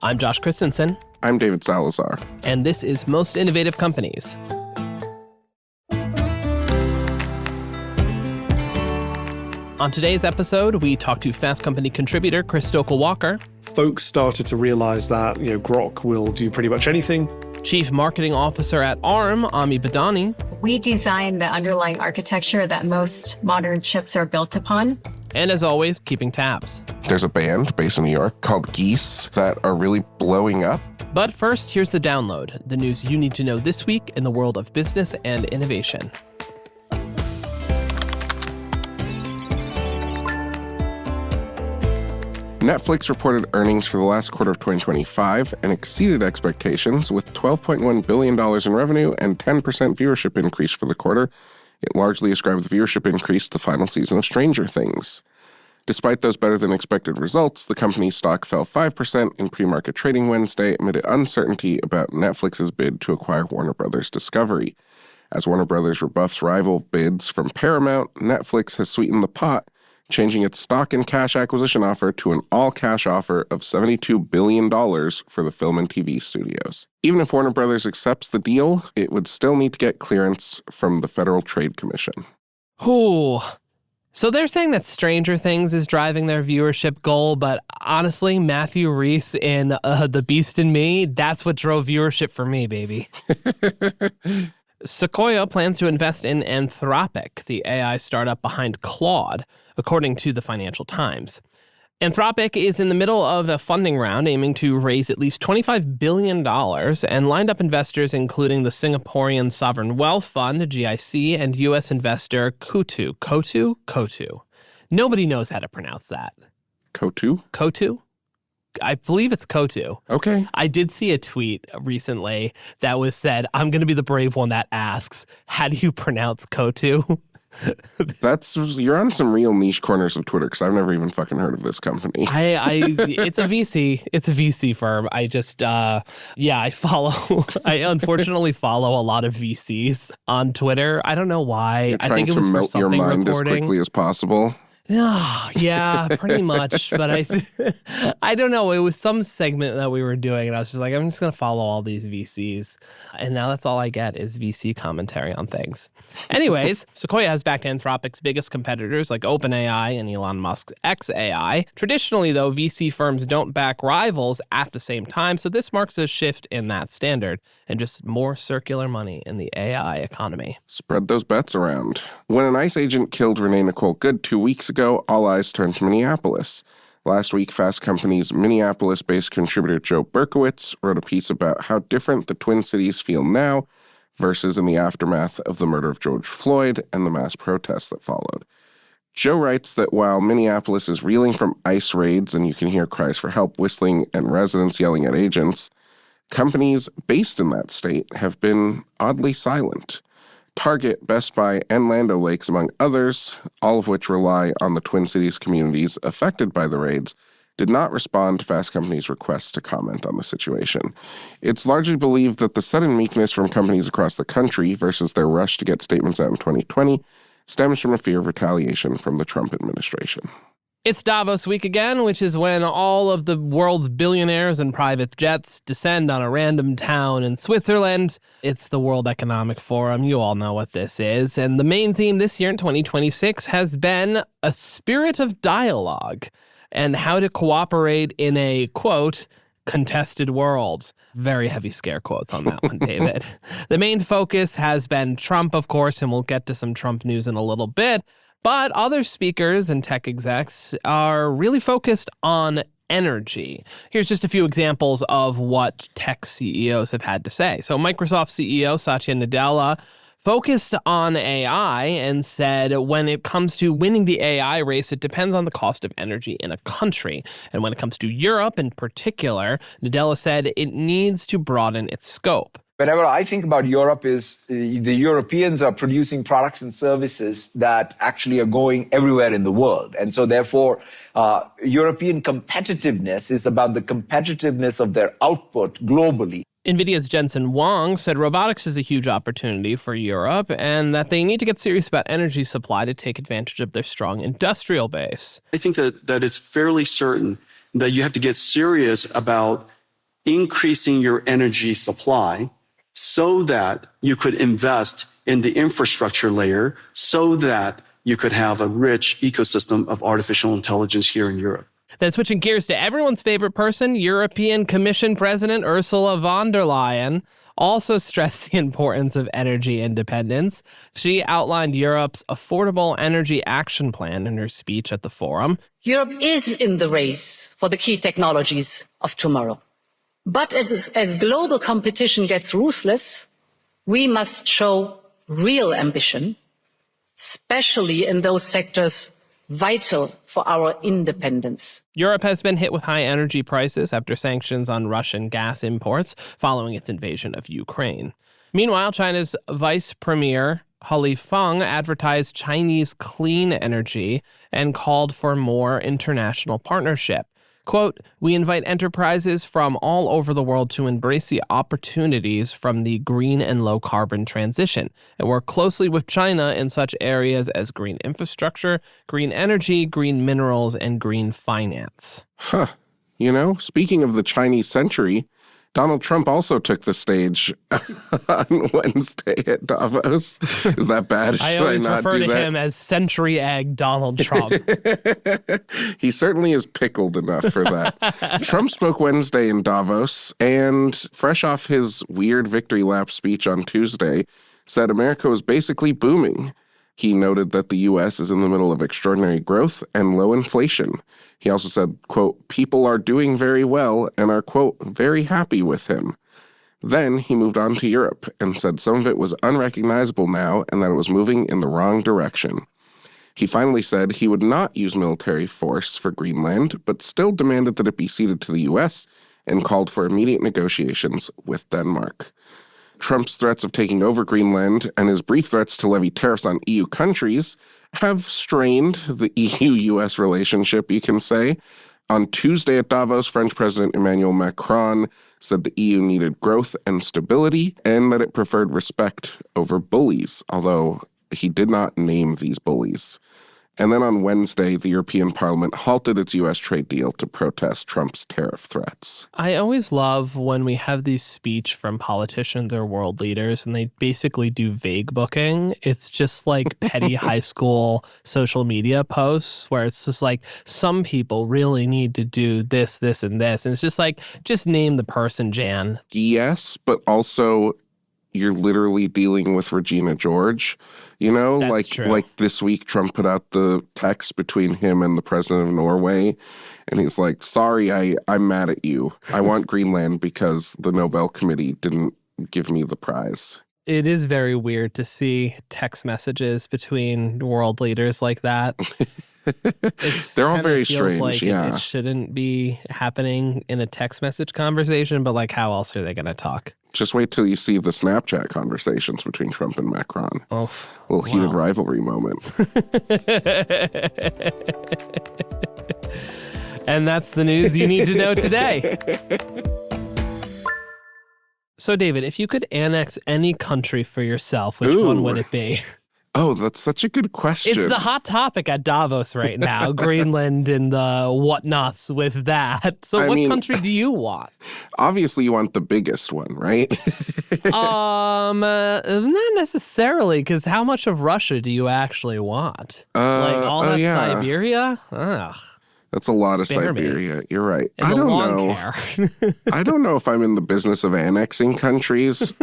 I'm Josh Christensen. I'm David Salazar. And this is Most Innovative Companies. On today's episode, we talk to Fast Company contributor Chris Stokel-Walker. Folks started to realize that, Grok will do pretty much anything. Chief Marketing Officer at ARM, Ami Badani. We designed the underlying architecture that most modern chips are built upon. And as always, keeping tabs. There's a band based in New York called Geese that are really blowing up. But first, here's the download, the news you need to know this week in the world of business and innovation. Netflix reported earnings for the last quarter of 2025 and exceeded expectations with $12.1 billion in revenue and 10% viewership increase for the quarter. It largely ascribed the viewership increase to the final season of Stranger Things. Despite those better-than-expected results, the company's stock fell 5% in pre-market trading Wednesday amid uncertainty about Netflix's bid to acquire Warner Bros. Discovery. As Warner Bros. Rebuffs rival bids from Paramount, Netflix has sweetened the pot, changing its stock and cash acquisition offer to an all-cash offer of $72 billion for the film and TV studios. Even if Warner Bros. Accepts the deal, it would still need to get clearance from the Federal Trade Commission. Ooh. So they're saying that Stranger Things is driving their viewership goal, but honestly, Matthew Rhys in The Beast in Me, that's what drove viewership for me, baby. Sequoia plans to invest in Anthropic, the AI startup behind Claude, according to the Financial Times. Anthropic is in the middle of a funding round aiming to raise at least $25 billion and lined up investors including the Singaporean Sovereign Wealth Fund, GIC, and U.S. investor Cotu. Cotu? Nobody knows how to pronounce that. Cotu? Cotu? I believe it's Cotu. Okay. I did see a tweet recently that was said, I'm going to be the brave one that asks, how do you pronounce Cotu? You're on some real niche corners of Twitter because I've never even fucking heard of this company. It's a VC. It's a VC firm. I just, I unfortunately follow a lot of VCs on Twitter. I don't know why. You're I think it was for something your mind reporting. as quickly as possible. Oh, yeah, pretty much. But I don't know. It was some segment that we were doing, and I was just like, I'm just going to follow all these VCs. And now that's all I get is VC commentary on things. Anyways, Sequoia has backed Anthropic's biggest competitors like OpenAI and Elon Musk's xAI. Traditionally, though, VC firms don't back rivals at the same time, so this marks a shift in that standard and just more circular money in the AI economy. Spread those bets around. When an ICE agent killed Renee Nicole Good 2 weeks ago, all eyes turned to Minneapolis. Last week, Fast Company's Minneapolis-based contributor Joe Berkowitz wrote a piece about how different the Twin Cities feel now versus in the aftermath of the murder of George Floyd and the mass protests that followed. Joe writes that while Minneapolis is reeling from ICE raids and you can hear cries for help whistling and residents yelling at agents, companies based in that state have been oddly silent. Target, Best Buy, and Land O'Lakes, among others, all of which rely on the Twin Cities communities affected by the raids, did not respond to Fast Company's requests to comment on the situation. It's largely believed that the sudden meekness from companies across the country versus their rush to get statements out in 2020 stems from a fear of retaliation from the Trump administration. It's Davos week again, which is when all of the world's billionaires and private jets descend on a random town in Switzerland. It's the World Economic Forum. You all know what this is. And the main theme this year in 2026 has been a spirit of dialogue and how to cooperate in a, quote, contested world. Very heavy scare quotes on that one, David. The main focus has been Trump, of course, and we'll get to some Trump news in a little bit. But other speakers and tech execs are really focused on energy. Here's just a few examples of what tech CEOs have had to say. So Microsoft CEO Satya Nadella focused on AI and said when it comes to winning the AI race, it depends on the cost of energy in a country. And when it comes to Europe in particular, Nadella said it needs to broaden its scope. Whenever I think about Europe is the Europeans are producing products and services that actually are going everywhere in the world. And so therefore, European competitiveness is about the competitiveness of their output globally. NVIDIA's Jensen Huang said robotics is a huge opportunity for Europe and that they need to get serious about energy supply to take advantage of their strong industrial base. I think that it's fairly certain that you have to get serious about increasing your energy supply so that you could invest in the infrastructure layer so that you could have a rich ecosystem of artificial intelligence here in Europe. Then switching gears to everyone's favorite person, European Commission President Ursula von der Leyen also stressed the importance of energy independence. She outlined Europe's Affordable Energy Action Plan in her speech at the forum. Europe is in the race for the key technologies of tomorrow. But as global competition gets ruthless, we must show real ambition, especially in those sectors vital for our independence. Europe has been hit with high energy prices after sanctions on Russian gas imports following its invasion of Ukraine. Meanwhile, China's Vice Premier He Feng advertised Chinese clean energy and called for more international partnership. Quote, "We invite enterprises from all over the world to embrace the opportunities from the green and low carbon transition and work closely with China in such areas as green infrastructure, green energy, green minerals, and green finance." Huh. You know, speaking of the Chinese century, Donald Trump also took the stage on Wednesday at Davos. Is that bad? I always refer to him as Century Egg Donald Trump. He certainly is pickled enough for that. Trump spoke Wednesday in Davos and, fresh off his weird victory lap speech on Tuesday, said America was basically booming. He noted that the U.S. is in the middle of extraordinary growth and low inflation. He also said, quote, "People are doing very well and are, quote, very happy with him." Then he moved on to Europe and said some of it was unrecognizable now and that it was moving in the wrong direction. He finally said he would not use military force for Greenland, but still demanded that it be ceded to the U.S. and called for immediate negotiations with Denmark. Trump's threats of taking over Greenland and his brief threats to levy tariffs on EU countries have strained the EU-US relationship, you can say. On Tuesday at Davos, French President Emmanuel Macron said the EU needed growth and stability and that it preferred respect over bullies, although he did not name these bullies. And then on Wednesday, the European Parliament halted its U.S. trade deal to protest Trump's tariff threats. I always love when we have these speech from politicians or world leaders and they basically do vague booking. It's just like petty high school social media posts where it's just like, some people really need to do this, this, and this. And it's just like, just name the person, Jan. Yes, but also you're literally dealing with Regina George, you know? That's true. Like this week, Trump put out the text between him and the president of Norway, and he's like, "Sorry, I'm mad at you. I want Greenland because the Nobel Committee didn't give me the prize." It is very weird to see text messages between world leaders like that. They're all very strange, like yeah. It shouldn't be happening in a text message conversation, but like, how else are they going to talk? Just wait till you see the Snapchat conversations between Trump and Macron. Oh, a little heated rivalry moment. And that's the news you need to know today. So, David, if you could annex any country for yourself, which one would it be? Oh, that's such a good question. It's the hot topic at Davos right now, Greenland and the whatnots with that. So what country do you want? Obviously, you want the biggest one, right? Not necessarily, because how much of Russia do you actually want? Like all that Siberia? Ugh. That's a lot of Siberia. You're right. I don't know. I don't know if I'm in the business of annexing countries.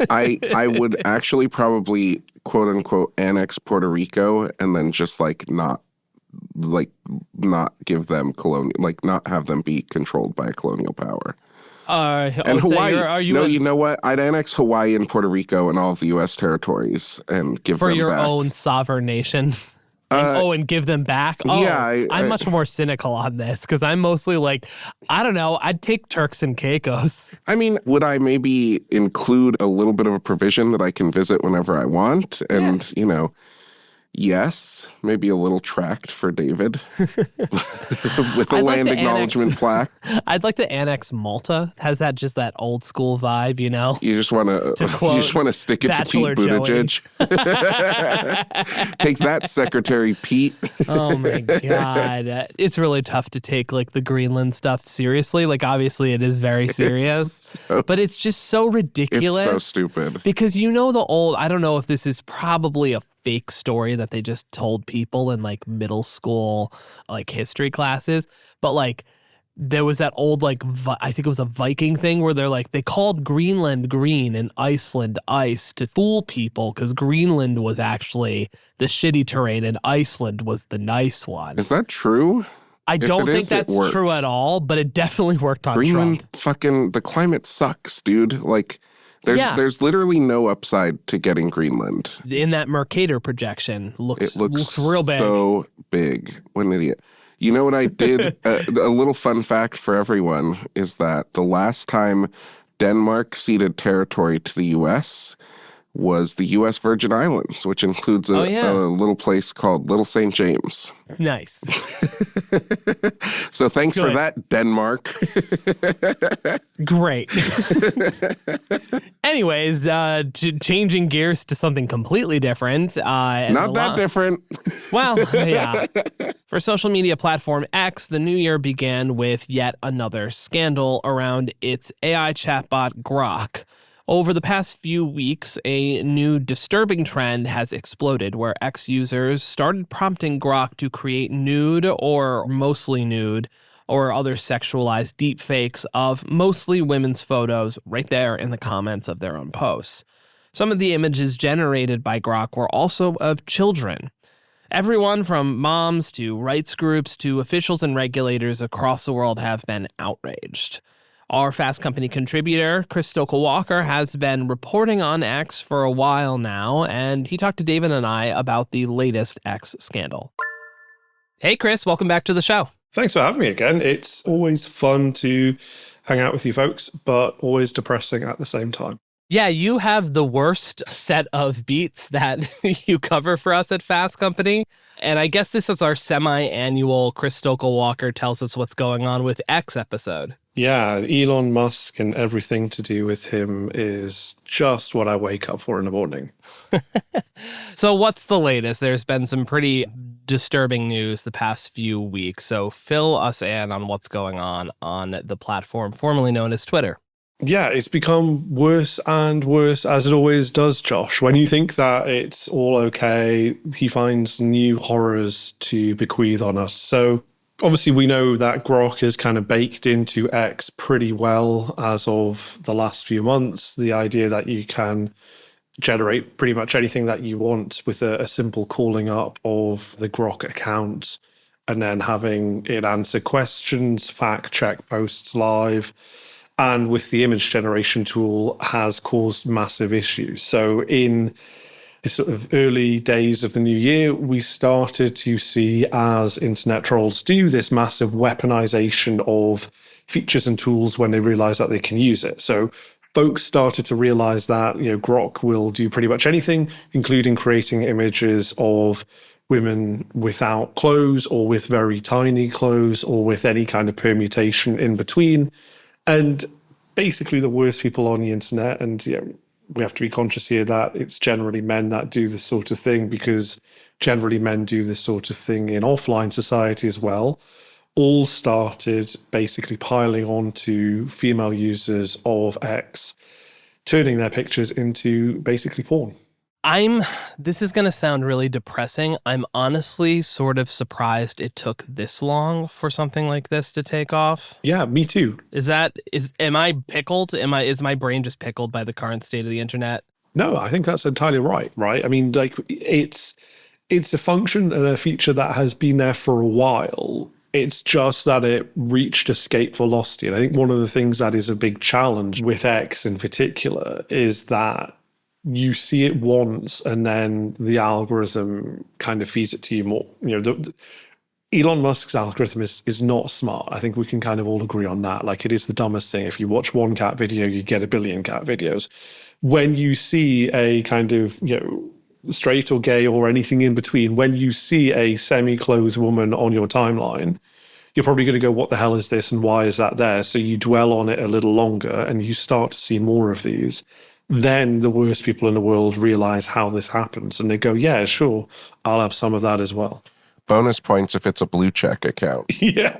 I would actually probably, quote unquote, annex Puerto Rico and then just not give them not have them be controlled by a colonial power. And Hawaii. You know what? I'd annex Hawaii and Puerto Rico and all of the U.S. territories and give them back. For your own sovereign nation. And give them back? Oh, yeah. I'm much more cynical on this because I'm mostly like, I don't know, I'd take Turks and Caicos. I mean, would I maybe include a little bit of a provision that I can visit whenever I want? And, Yes, maybe a little tract for David with a I'd like land to acknowledgement plaque. I'd like to annex Malta. Has that just that old school vibe, you know? You just want to stick it Bachelor to Pete Joey. Buttigieg. Take that, Secretary Pete. Oh my God. It's really tough to take like the Greenland stuff seriously. Like obviously it is very serious, but it's just so ridiculous. It's so stupid. Because I don't know if this is probably a fake story that they just told people in like middle school like history classes, but like there was that old like I think it was a Viking thing where they called Greenland green and Iceland ice to fool people because Greenland was actually the shitty terrain and Iceland was the nice one. Is that true? I don't think that's true at all, but it definitely worked on Greenland. Trump. Fucking the climate sucks, dude. Like there's literally no upside to getting Greenland. In that Mercator projection, it looks real big. So big. What an idiot. You know what I did? A little fun fact for everyone is that the last time Denmark ceded territory to the U.S. was the U.S. Virgin Islands, which includes a little place called Little St. James. Nice. So thanks for that, Denmark. Great. Anyways, changing gears to something completely different. Not that different. Well, yeah. For social media platform X, the new year began with yet another scandal around its AI chatbot Grok. Over the past few weeks, a new disturbing trend has exploded where X users started prompting Grok to create nude or mostly nude or other sexualized deepfakes of mostly women's photos right there in the comments of their own posts. Some of the images generated by Grok were also of children. Everyone from moms to rights groups to officials and regulators across the world have been outraged. Our Fast Company contributor, Chris Stokel-Walker, has been reporting on X for a while now, and he talked to David and I about the latest X scandal. Hey, Chris, welcome back to the show. Thanks for having me again. It's always fun to hang out with you folks, but always depressing at the same time. Yeah, you have the worst set of beats that you cover for us at Fast Company. And I guess this is our semi-annual Chris Stokel-Walker tells us what's going on with X episode. Yeah, Elon Musk and everything to do with him is just what I wake up for in the morning. So what's the latest? There's been some pretty disturbing news the past few weeks. So fill us in on what's going on the platform formerly known as Twitter. Yeah, it's become worse and worse, as it always does, Josh. When you think that it's all okay, he finds new horrors to bequeath on us. So obviously we know that Grok is kind of baked into X pretty well as of the last few months. The idea that you can generate pretty much anything that you want with a simple calling up of the Grok account and then having it answer questions, fact check posts live, and with the image generation tool has caused massive issues. So in the sort of early days of the new year, we started to see, as internet trolls do, this massive weaponization of features and tools when they realize that they can use it. So folks started to realize that, Grok will do pretty much anything, including creating images of women without clothes or with very tiny clothes or with any kind of permutation in between. And basically the worst people on the internet, and we have to be conscious here that it's generally men that do this sort of thing, because generally men do this sort of thing in offline society as well, all started basically piling on to female users of X, turning their pictures into basically porn. This is going to sound really depressing. I'm honestly sort of surprised it took this long for something like this to take off. Yeah, me too. Am I pickled? Is my brain just pickled by the current state of the internet? No, I think that's entirely right? I mean, like it's a function and a feature that has been there for a while. It's just that it reached escape velocity. And I think one of the things that is a big challenge with X in particular is that you see it once and then the algorithm kind of feeds it to you more. Elon Musk's algorithm is not smart. I think we can kind of all agree on that. Like, it is the dumbest thing. If you watch one cat video, you get a billion cat videos. When you see a kind of, straight or gay or anything in between, when you see a semi-clothed woman on your timeline, you're probably going to go, what the hell is this and why is that there? So you dwell on it a little longer and you start to see more of these. Then the worst people in the world realize how this happens and they go, yeah, sure, I'll have some of that as well. Bonus points if it's a blue check account. Yeah.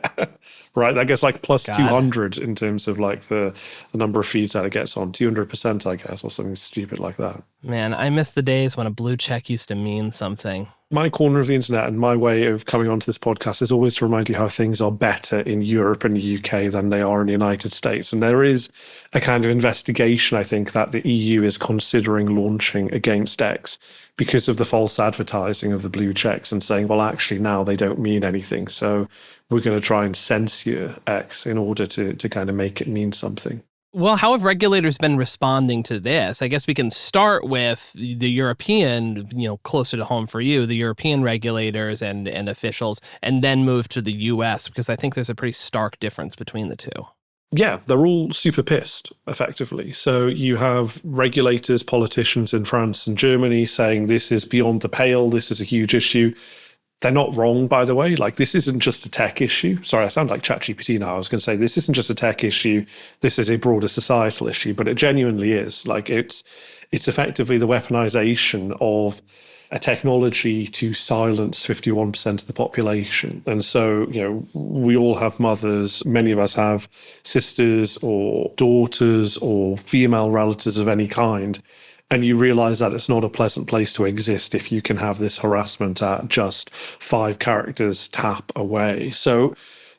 Right. I guess like plus God. 200 in terms of like the number of feeds that it gets on, 200%, I guess, or something stupid like that. Man, I miss the days when a blue check used to mean something. My corner of the internet and my way of coming onto this podcast is always to remind you how things are better in Europe and the UK than they are in the United States. And there is a kind of investigation, I think, that the EU is considering launching against X because of the false advertising of the blue checks and saying, well, actually, now they don't mean anything. So we're going to try and censor X in order to kind of make it mean something. Well, how have regulators been responding to this? I guess we can start with the European, closer to home for you, the European regulators and officials, and then move to the US, because I think there's a pretty stark difference between the two. Yeah, they're all super pissed, effectively. So you have regulators, politicians in France and Germany saying this is beyond the pale, this is a huge issue. They're not wrong, by the way. Like, this isn't just a tech issue. Sorry, I sound like ChatGPT now. I was going to say, this isn't just a tech issue. This is a broader societal issue, but it genuinely is. Like, it's effectively the weaponization of a technology to silence 51% of the population. And so, we all have mothers. Many of us have sisters or daughters or female relatives of any kind. And you realize that it's not a pleasant place to exist if you can have this harassment at just 5 characters tap away. So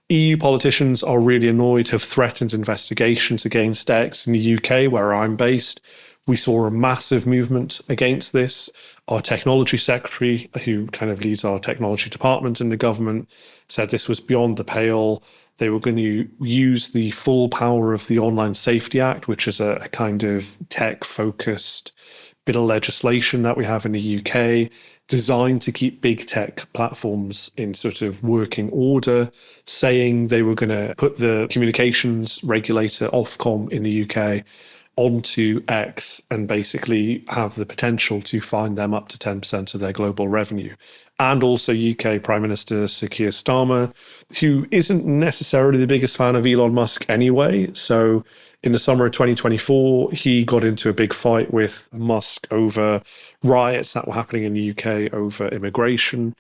EU politicians are really annoyed, have threatened investigations against X in the UK, where I'm based. We saw a massive movement against this. Our technology secretary, who kind of leads our technology department in the government, said this was beyond the pale. They were going to use the full power of the Online Safety Act, which is a kind of tech-focused bit of legislation that we have in the UK, designed to keep big tech platforms in sort of working order, saying they were going to put the communications regulator, Ofcom, in the UK onto X and basically have the potential to fine them up to 10% of their global revenue. And also UK Prime Minister Sir Keir Starmer, who isn't necessarily the biggest fan of Elon Musk anyway. So in the summer of 2024, he got into a big fight with Musk over riots that were happening in the UK over immigration.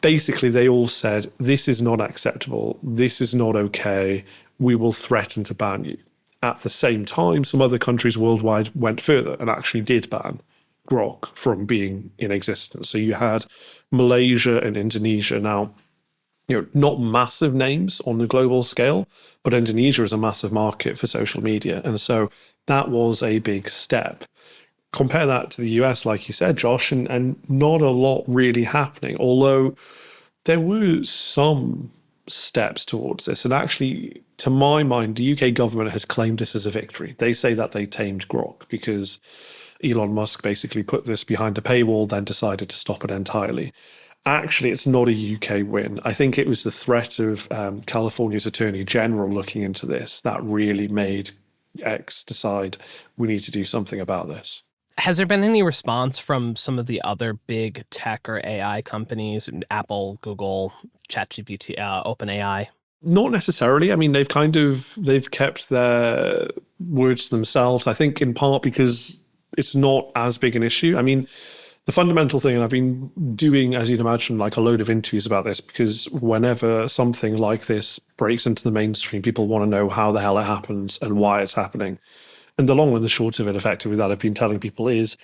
Basically, they all said, this is not acceptable. This is not okay. We will threaten to ban you. At the same time, some other countries worldwide went further and actually did ban Grok from being in existence. So you had Malaysia and Indonesia now, not massive names on the global scale, but Indonesia is a massive market for social media. And so that was a big step. Compare that to the US, like you said, Josh, and not a lot really happening, although there were some steps towards this. And actually, to my mind, the UK government has claimed this as a victory. They say that they tamed Grok because Elon Musk basically put this behind a paywall, then decided to stop it entirely. Actually, it's not a UK win. I think it was the threat of California's Attorney General looking into this that really made X decide we need to do something about this. Has there been any response from some of the other big tech or AI companies, Apple, Google, ChatGPT, OpenAI? Not necessarily. I mean, they've kept their words to themselves, I think in part because it's not as big an issue. I mean, the fundamental thing, and I've been doing, as you'd imagine, like a load of interviews about this, because whenever something like this breaks into the mainstream, people want to know how the hell it happens and why it's happening. And the long and the short of it, effectively, that I've been telling people is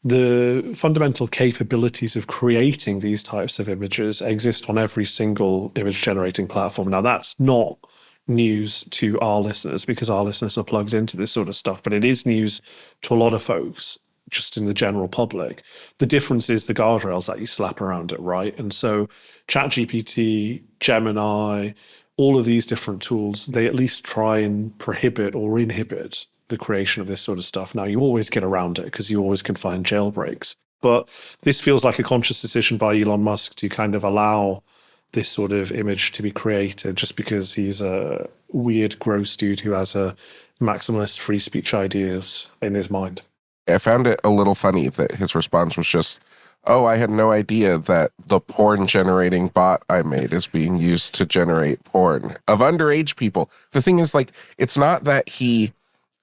the fundamental capabilities of creating these types of images exist on every single image generating platform. Now, that's not news to our listeners because our listeners are plugged into this sort of stuff, but it is news to a lot of folks just in the general public. The difference is the guardrails that you slap around it, right? And so ChatGPT, Gemini, all of these different tools, they at least try and prohibit or inhibit the creation of this sort of stuff. Now, you always get around it because you always can find jailbreaks. But this feels like a conscious decision by Elon Musk to kind of allow this sort of image to be created just because he's a weird, gross dude who has a maximalist free speech ideas in his mind. I found it a little funny that his response was just, oh, I had no idea that the porn generating bot I made is being used to generate porn of underage people. The thing is, like, it's not that he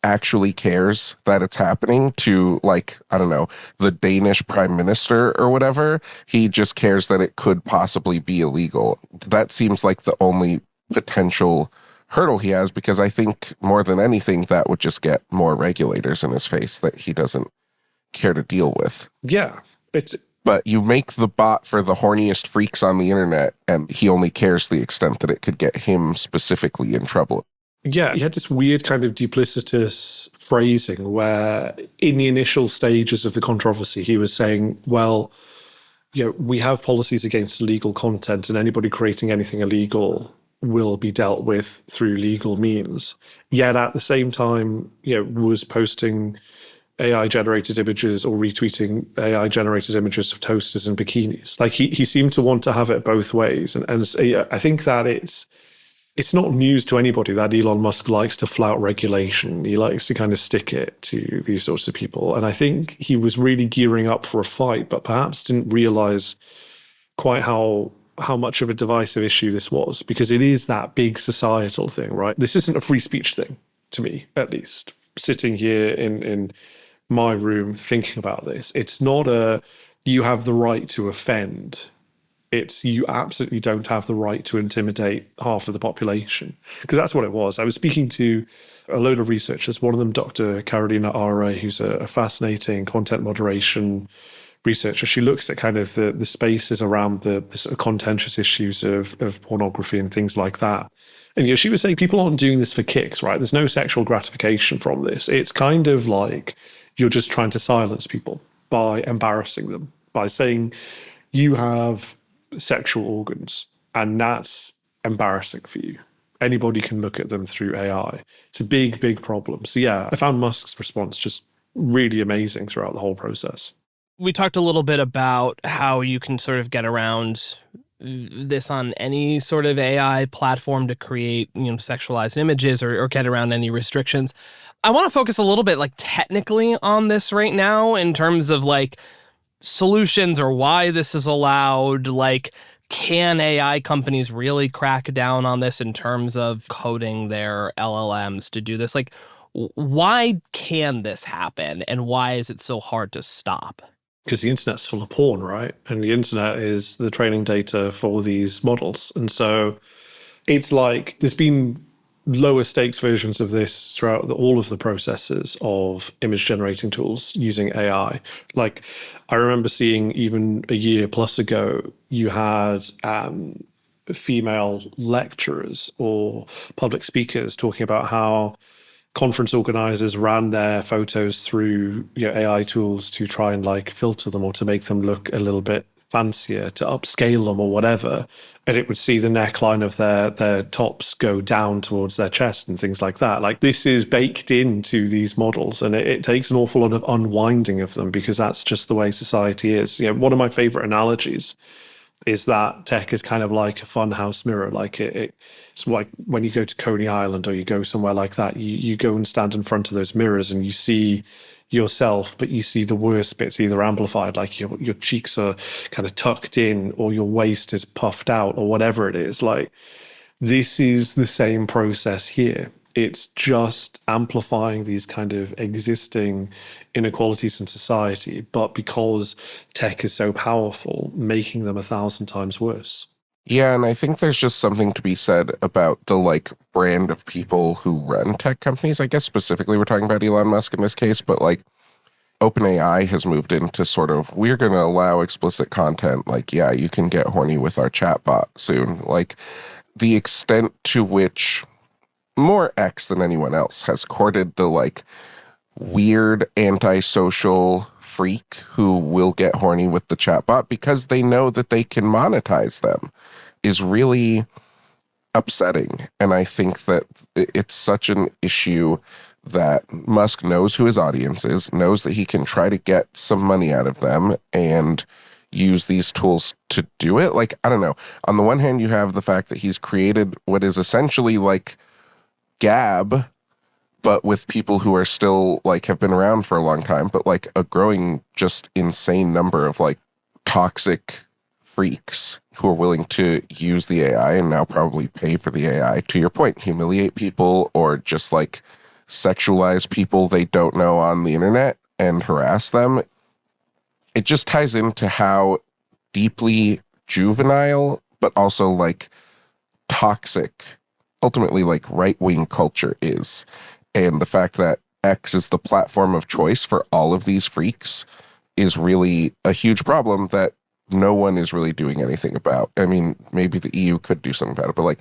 actually cares that it's happening to, like, I don't know, the Danish prime minister or whatever. He just cares that it could possibly be illegal. That seems like the only potential hurdle he has, because I think more than anything that would just get more regulators in his face that he doesn't care to deal with. Yeah, But you make the bot for the horniest freaks on the internet, and he only cares to the extent that it could get him specifically in trouble. Yeah, he had this weird kind of duplicitous phrasing where in the initial stages of the controversy, he was saying, well, we have policies against illegal content, and anybody creating anything illegal will be dealt with through legal means. Yet at the same time, was posting AI-generated images or retweeting AI-generated images of toasters and bikinis. Like he seemed to want to have it both ways. And I think that it's not news to anybody that Elon Musk likes to flout regulation. He likes to kind of stick it to these sorts of people. And I think he was really gearing up for a fight, but perhaps didn't realize quite how much of a divisive issue this was, because it is that big societal thing, right? This isn't a free speech thing, to me, at least. Sitting here in my room thinking about this, it's not you have the right to offend. It's you absolutely don't have the right to intimidate half of the population. Because that's what it was. I was speaking to a load of researchers, one of them Dr. Carolina Ara, who's a fascinating content moderation researcher. She looks at kind of the spaces around the sort of contentious issues of pornography and things like that. And she was saying people aren't doing this for kicks, right? There's no sexual gratification from this. It's kind of like you're just trying to silence people by embarrassing them, by saying you have sexual organs and that's embarrassing for you. Anybody can look at them through AI. It's a big, big problem. So yeah, I found Musk's response just really amazing throughout the whole process. We talked a little bit about how you can sort of get around this on any sort of AI platform to create, sexualized images or get around any restrictions. I want to focus a little bit like technically on this right now in terms of like solutions or why this is allowed. Like, can AI companies really crack down on this in terms of coding their LLMs to do this? Like, why can this happen and why is it so hard to stop? Because the internet's full of porn, right? And the internet is the training data for these models. And so it's like there's been lower stakes versions of this throughout all of the processes of image generating tools using AI. Like I remember seeing even a year plus ago, you had female lecturers or public speakers talking about how conference organizers ran their photos through AI tools to try and like filter them or to make them look a little bit fancier, to upscale them or whatever. And it would see the neckline of their tops go down towards their chest and things like that. Like this is baked into these models, and it takes an awful lot of unwinding of them because that's just the way society is. One of my favorite analogies is that tech is kind of like a funhouse mirror. Like it's like when you go to Coney Island or you go somewhere like that, you go and stand in front of those mirrors and you see yourself, but you see the worst bits either amplified, like your cheeks are kind of tucked in or your waist is puffed out or whatever it is. Like this is the same process here. It's just amplifying these kind of existing inequalities in society, but because tech is so powerful, making them 1,000 times worse. Yeah, and I think there's just something to be said about the like brand of people who run tech companies. I guess specifically we're talking about Elon Musk in this case, but like OpenAI has moved into sort of, we're going to allow explicit content. Like, yeah, you can get horny with our chatbot soon. Like the extent to which more X than anyone else has courted the like weird antisocial freak who will get horny with the chatbot because they know that they can monetize them is really upsetting. And I think that it's such an issue that Musk knows who his audience is, knows that he can try to get some money out of them and use these tools to do it. Like, I don't know. On the one hand, you have the fact that he's created what is essentially like Gab, but with people who are still like have been around for a long time, but like a growing just insane number of like toxic freaks who are willing to use the AI and now probably pay for the AI, to your point, humiliate people or just like sexualize people they don't know on the internet and harass them. It just ties into how deeply juvenile, but also like toxic, ultimately like right-wing culture is. And the fact that X is the platform of choice for all of these freaks is really a huge problem that no one is really doing anything about. I mean, maybe the EU could do something about it, but like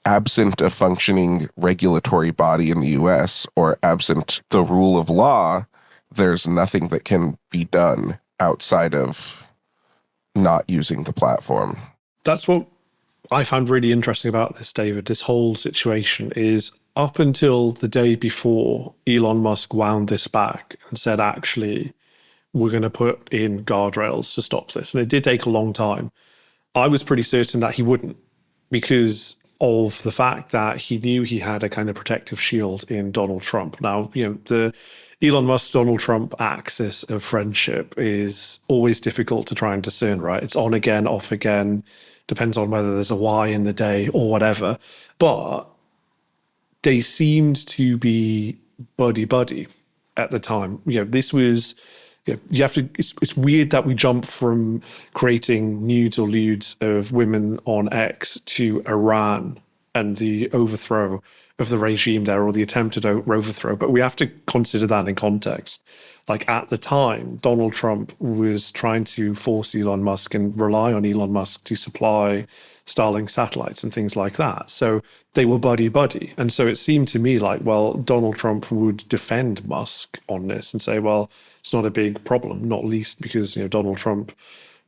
absent a functioning regulatory body in the US or absent the rule of law, there's nothing that can be done outside of not using the platform. That's what I found really interesting about this, David. This whole situation is up until the day before Elon Musk wound this back and said, actually, we're going to put in guardrails to stop this. And it did take a long time. I was pretty certain that he wouldn't, because of the fact that he knew he had a kind of protective shield in Donald Trump. Now, the Elon Musk-Donald Trump axis of friendship is always difficult to try and discern, right? It's on again, off again, depends on whether there's a Y in the day or whatever. But they seemed to be buddy-buddy at the time. This was... you have to. It's weird that we jump from creating nudes or lewds of women on X to Iran and the overthrow of the regime there, or the attempted overthrow. But we have to consider that in context. Like at the time, Donald Trump was trying to force Elon Musk and rely on Elon Musk to supply Starlink satellites and things like that. So they were buddy-buddy. And so it seemed to me like, well, Donald Trump would defend Musk on this and say, well, it's not a big problem, not least because, Donald Trump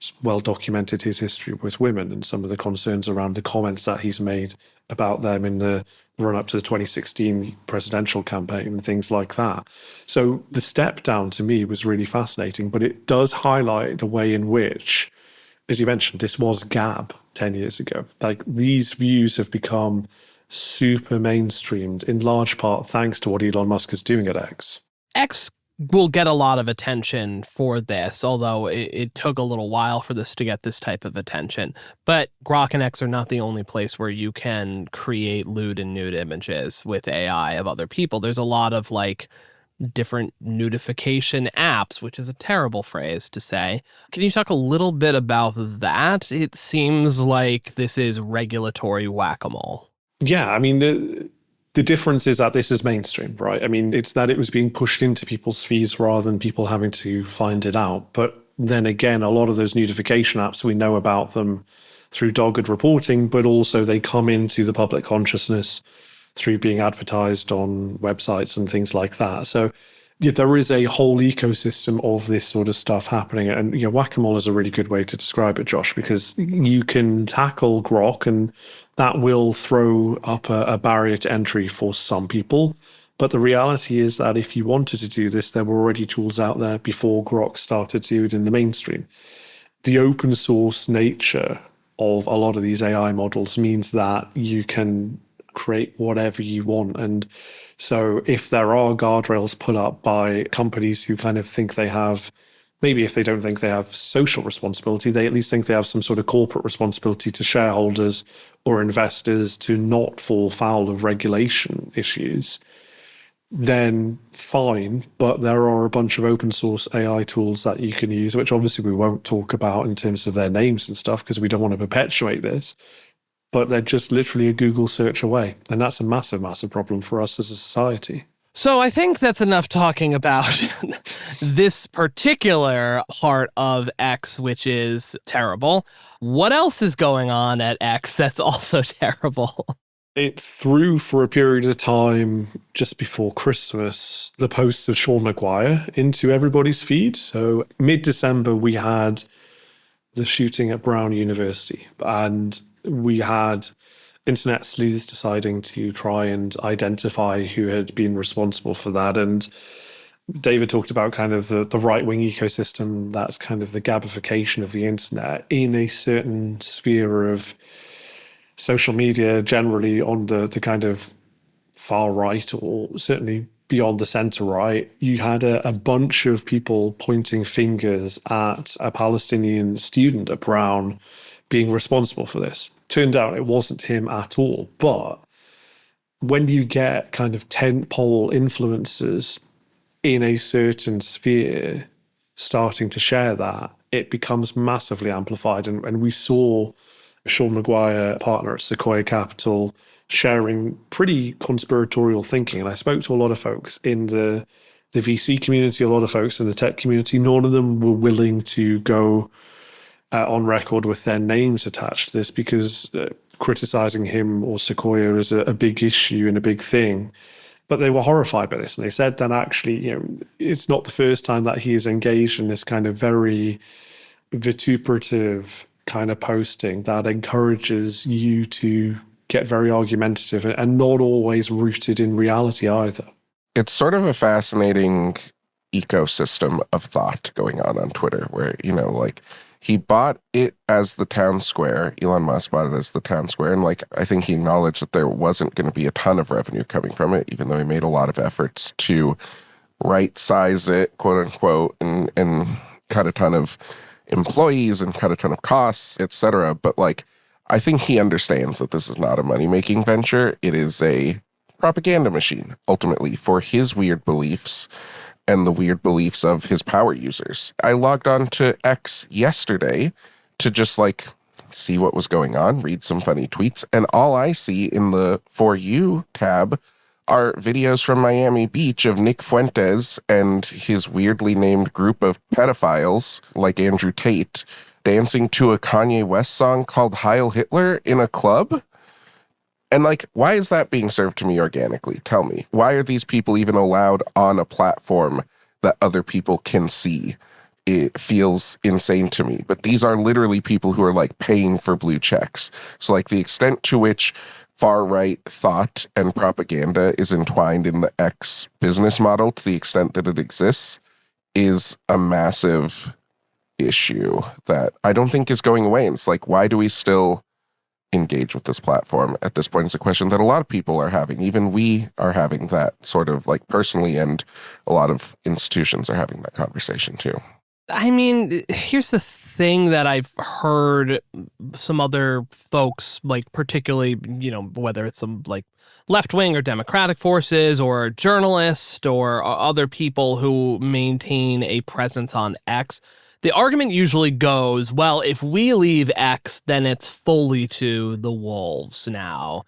has well documented his history with women and some of the concerns around the comments that he's made about them in the run-up to the 2016 presidential campaign and things like that. So the step down to me was really fascinating, but it does highlight the way in which, as you mentioned, this was Gab 10 years ago. Like, these views have become super mainstreamed, in large part thanks to what Elon Musk is doing at X. X will get a lot of attention for this, although it took a little while for this to get this type of attention. But Grok and X are not the only place where you can create lewd and nude images with AI of other people. There's a lot of like different nudification apps, which is a terrible phrase to say. Can you talk a little bit about that? It seems like this is regulatory whack-a-mole. Yeah, I mean, the difference is that this is mainstream, right? I mean, it's that it was being pushed into people's feeds rather than people having to find it out. But then again, a lot of those notification apps, we know about them through dogged reporting, but also they come into the public consciousness through being advertised on websites and things like that. So yeah, there is a whole ecosystem of this sort of stuff happening. And whack-a-mole is a really good way to describe it, Josh, because you can tackle Grok and that will throw up a barrier to entry for some people. But the reality is that if you wanted to do this, there were already tools out there before Grok started to do it in the mainstream. The open source nature of a lot of these AI models means that you can create whatever you want. And so if there are guardrails put up by companies who kind of think they have, maybe if they don't think they have social responsibility, they at least think they have some sort of corporate responsibility to shareholders or investors to not fall foul of regulation issues, then fine. But there are a bunch of open source AI tools that you can use, which obviously we won't talk about in terms of their names and stuff because we don't want to perpetuate this. But they're just literally a Google search away. And that's a massive, massive problem for us as a society. So I think that's enough talking about this particular part of X, which is terrible. What else is going on at X that's also terrible? It threw for a period of time just before Christmas the posts of Sean Maguire into everybody's feed. So mid-December, we had the shooting at Brown University, and we had internet sleuths deciding to try and identify who had been responsible for that. And David talked about kind of the right-wing ecosystem. That's kind of the gabification of the internet in a certain sphere of social media, generally on the kind of far right, or certainly beyond the center right, you had a bunch of people pointing fingers at a Palestinian student at Brown being responsible for this. Turned out it wasn't him at all. But when you get kind of tentpole influencers in a certain sphere starting to share that, it becomes massively amplified. And we saw Sean Maguire, partner at Sequoia Capital, sharing pretty conspiratorial thinking. And I spoke to a lot of folks in the VC community, a lot of folks in the tech community. None of them were willing to go on record with their names attached to this because criticizing him or Sequoia is a big issue and a big thing. But they were horrified by this. And they said that actually, it's not the first time that he is engaged in this kind of very vituperative kind of posting that encourages you to get very argumentative and not always rooted in reality either. It's sort of a fascinating ecosystem of thought going on Twitter where, he bought it as the town square. Elon Musk bought it as the town square. And I think he acknowledged that there wasn't going to be a ton of revenue coming from it, even though he made a lot of efforts to right size it, quote unquote, and cut a ton of employees and cut a ton of costs, etc. But I think he understands that this is not a money-making venture. It is a propaganda machine, ultimately, for his weird beliefs and the weird beliefs of his power users. I logged on to X yesterday to just see what was going on, read some funny tweets, and all I see in the For You tab are videos from Miami Beach of Nick Fuentes and his weirdly named group of pedophiles like Andrew Tate dancing to a Kanye West song called Heil Hitler in a club. And why is that being served to me organically? Tell me. Why are these people even allowed on a platform that other people can see? It feels insane to me. But these are literally people who are paying for blue checks. So the extent to which far-right thought and propaganda is entwined in the X business model to the extent that it exists is a massive issue that I don't think is going away. And it's why do we still engage with this platform at this point? It's a question that a lot of people are having. Even we are having that sort of personally, and a lot of institutions are having that conversation too. I mean, here's the thing that I've heard some other folks, particularly, whether it's some left-wing or democratic forces or journalists or other people who maintain a presence on X. The argument usually goes, well, if we leave X, then it's fully to the wolves now.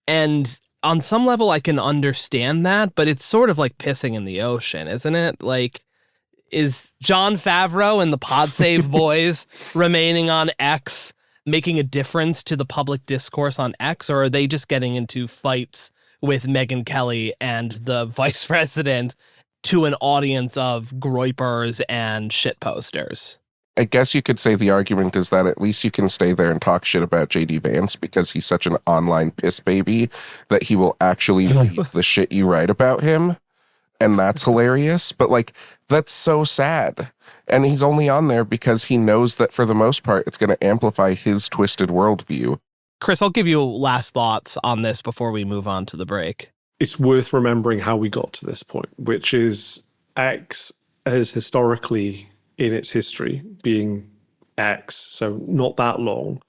And on some level, I can understand that, but it's sort of like pissing in the ocean, isn't it? Is Jon Favreau and the PodSave boys remaining on X making a difference to the public discourse on X, or are they just getting into fights with Megyn Kelly and the vice president to an audience of groypers and shitposters? I guess you could say the argument is that at least you can stay there and talk shit about JD Vance because he's such an online piss baby that he will actually read the shit you write about him. And that's hilarious. But that's so sad. And he's only on there because he knows that for the most part, it's going to amplify his twisted worldview. Chris, I'll give you last thoughts on this before we move on to the break. It's worth remembering how we got to this point, which is X has historically, in its history, being X, so not that long,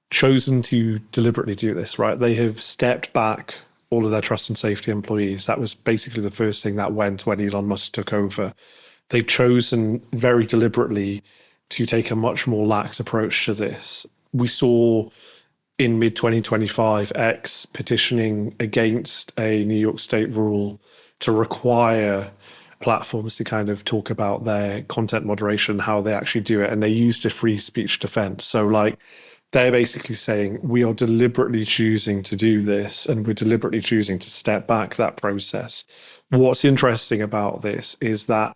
chosen to deliberately do this, right? They have stepped back all of their trust and safety employees. That was basically the first thing that went when Elon Musk took over. They've chosen very deliberately to take a much more lax approach to this. We saw in mid-2025 X petitioning against a New York State rule to require platforms to kind of talk about their content moderation, how they actually do it. And they used a free speech defense. So they're basically saying we are deliberately choosing to do this and we're deliberately choosing to step back that process. What's interesting about this is that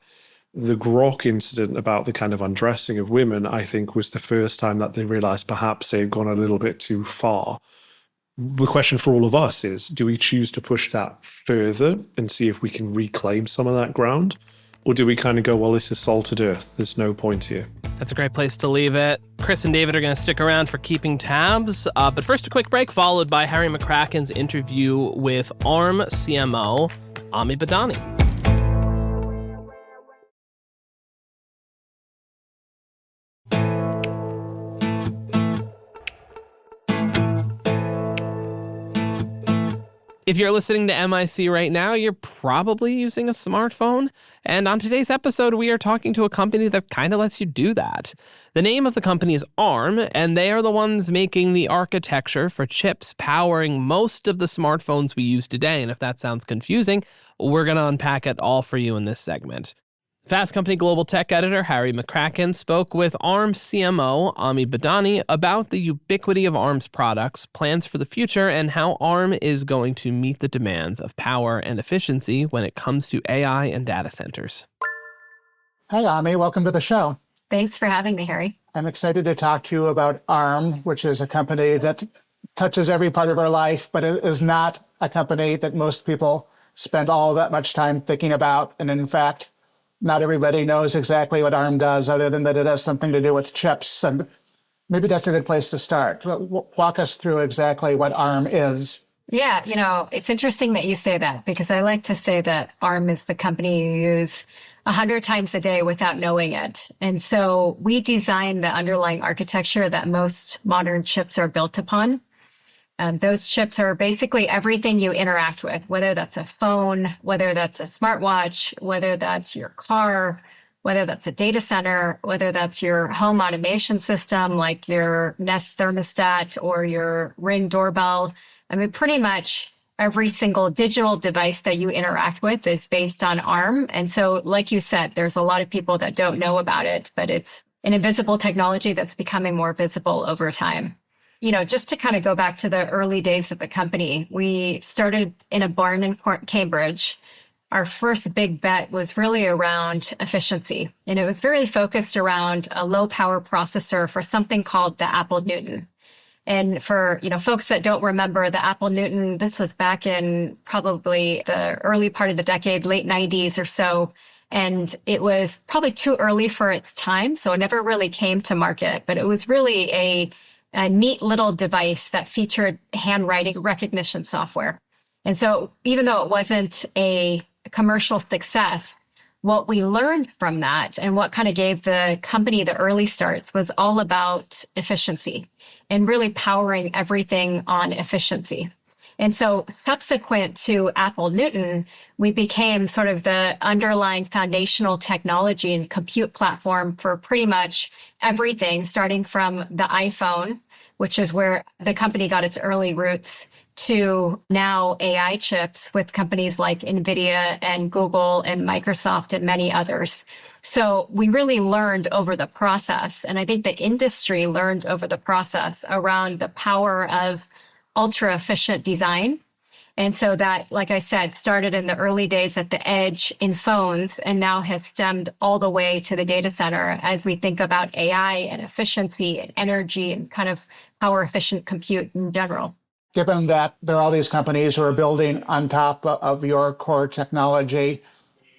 the Grok incident about the kind of undressing of women, I think, was the first time that they realized perhaps they had gone a little bit too far. The question for all of us is, do we choose to push that further and see if we can reclaim some of that ground? Or do we kind of go, well, this is salted earth. There's no point here. That's a great place to leave it. Chris and David are going to stick around for keeping tabs. But first, a quick break, followed by Harry McCracken's interview with ARM CMO Ami Badani. If you're listening to MIC right now, you're probably using a smartphone. And on today's episode, we are talking to a company that kind of lets you do that. The name of the company is ARM, and they are the ones making the architecture for chips powering most of the smartphones we use today. And if that sounds confusing, we're going to unpack it all for you in this segment. Fast Company Global Tech Editor Harry McCracken spoke with ARM CMO Ami Badani about the ubiquity of ARM's products, plans for the future, and how ARM is going to meet the demands of power and efficiency when it comes to AI and data centers. Hi, Ami. Welcome to the show. Thanks for having me, Harry. I'm excited to talk to you about ARM, which is a company that touches every part of our life, but it is not a company that most people spend all that much time thinking about. And in fact, not everybody knows exactly what ARM does, other than that it has something to do with chips. And maybe that's a good place to start. Walk us through exactly what ARM is. Yeah, it's interesting that you say that, because I like to say that ARM is the company you use 100 times a day without knowing it. And so we design the underlying architecture that most modern chips are built upon. Those chips are basically everything you interact with, whether that's a phone, whether that's a smartwatch, whether that's your car, whether that's a data center, whether that's your home automation system, like your Nest thermostat or your Ring doorbell. I mean, pretty much every single digital device that you interact with is based on ARM. And so, like you said, there's a lot of people that don't know about it, but it's an invisible technology that's becoming more visible over time. Just to kind of go back to the early days of the company, we started in a barn in Cambridge. Our first big bet was really around efficiency, and it was very focused around a low power processor for something called the Apple Newton. And for, folks that don't remember the Apple Newton, this was back in probably the early part of the decade, late 90s or so. And it was probably too early for its time, so it never really came to market. But it was really a neat little device that featured handwriting recognition software. And so even though it wasn't a commercial success, what we learned from that and what kind of gave the company the early starts was all about efficiency and really powering everything on efficiency. And so subsequent to Apple Newton, we became sort of the underlying foundational technology and compute platform for pretty much everything, starting from the iPhone, which is where the company got its early roots, to now AI chips with companies like NVIDIA and Google and Microsoft and many others. So we really learned over the process, and I think the industry learned over the process around the power of ultra efficient design. And so that, like I said, started in the early days at the edge in phones and now has stemmed all the way to the data center as we think about AI and efficiency and energy and kind of power efficient compute in general. Given that there are all these companies who are building on top of your core technology,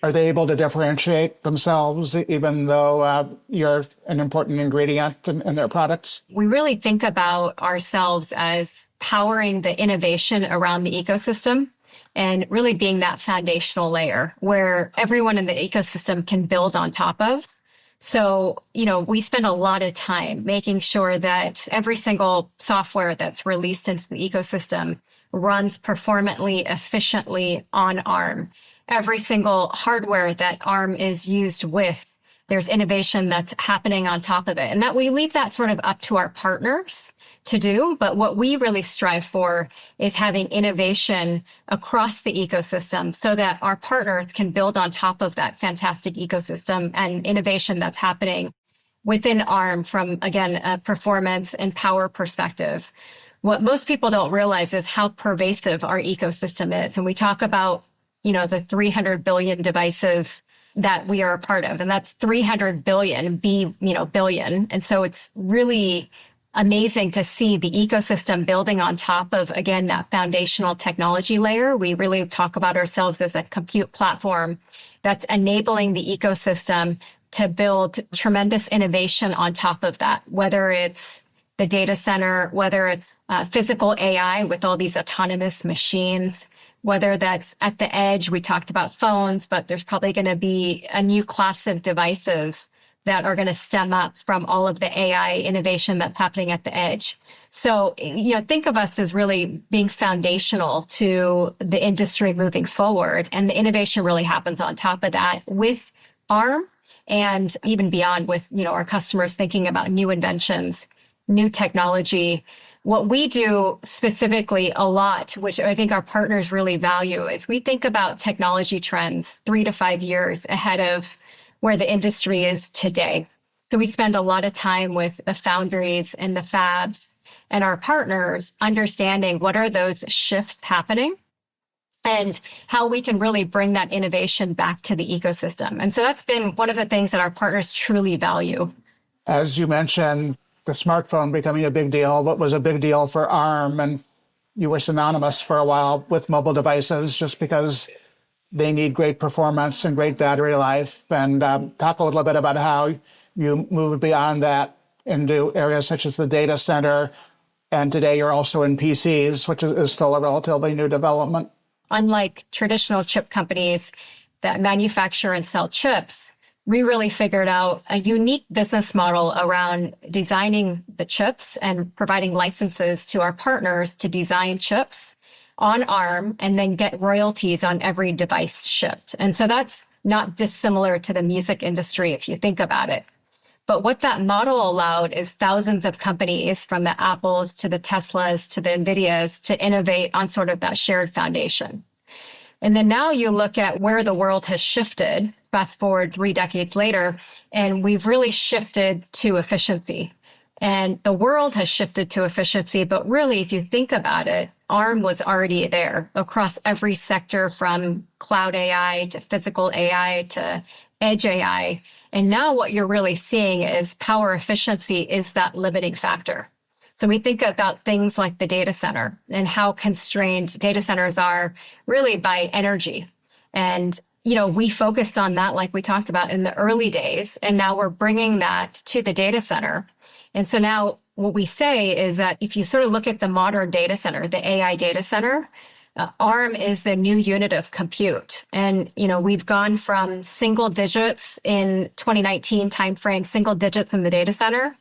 are they able to differentiate themselves even though you're an important ingredient in their products? We really think about ourselves as powering the innovation around the ecosystem and really being that foundational layer where everyone in the ecosystem can build on top of. So, we spend a lot of time making sure that every single software that's released into the ecosystem runs performantly, efficiently on ARM. Every single hardware that ARM is used with, there's innovation that's happening on top of it. And that we leave that sort of up to our partners to do. But what we really strive for is having innovation across the ecosystem so that our partners can build on top of that fantastic ecosystem and innovation that's happening within ARM from, again, a performance and power perspective. What most people don't realize is how pervasive our ecosystem is. And we talk about, the 300 billion devices that we are a part of, and that's 300 billion, billion. And so it's really amazing to see the ecosystem building on top of, again, that foundational technology layer. We really talk about ourselves as a compute platform that's enabling the ecosystem to build tremendous innovation on top of that, whether it's the data center, whether it's physical AI with all these autonomous machines, whether that's at the edge. We talked about phones, but there's probably going to be a new class of devices that are going to stem up from all of the AI innovation that's happening at the edge. So, think of us as really being foundational to the industry moving forward. And the innovation really happens on top of that with ARM and even beyond with, our customers thinking about new inventions, new technology. What we do specifically a lot, which I think our partners really value, is we think about technology trends 3 to 5 years ahead of where the industry is today. So we spend a lot of time with the foundries and the fabs and our partners understanding what are those shifts happening and how we can really bring that innovation back to the ecosystem. And so that's been one of the things that our partners truly value. As you mentioned, the smartphone becoming a big deal, what was a big deal for ARM, and you were synonymous for a while with mobile devices just because they need great performance and great battery life. And talk a little bit about how you moved beyond that into areas such as the data center. And today you're also in PCs, which is still a relatively new development. Unlike traditional chip companies that manufacture and sell chips, we really figured out a unique business model around designing the chips and providing licenses to our partners to design chips on ARM and then get royalties on every device shipped. And so that's not dissimilar to the music industry if you think about it. But what that model allowed is thousands of companies, from the Apples to the Teslas to the NVIDIAs, to innovate on sort of that shared foundation. And then now you look at where the world has shifted, fast forward 3 decades later, and we've really shifted to efficiency. And the world has shifted to efficiency, but really, if you think about it, ARM was already there across every sector, from cloud AI to physical AI to edge AI. And now what you're really seeing is power efficiency is that limiting factor. So we think about things like the data center and how constrained data centers are really by energy. And, we focused on that, like we talked about in the early days, and now we're bringing that to the data center. And so now what we say is that if you sort of look at the modern data center, the AI data center, ARM is the new unit of compute. And, we've gone from single digits in 2019 timeframe, single digits in the data center,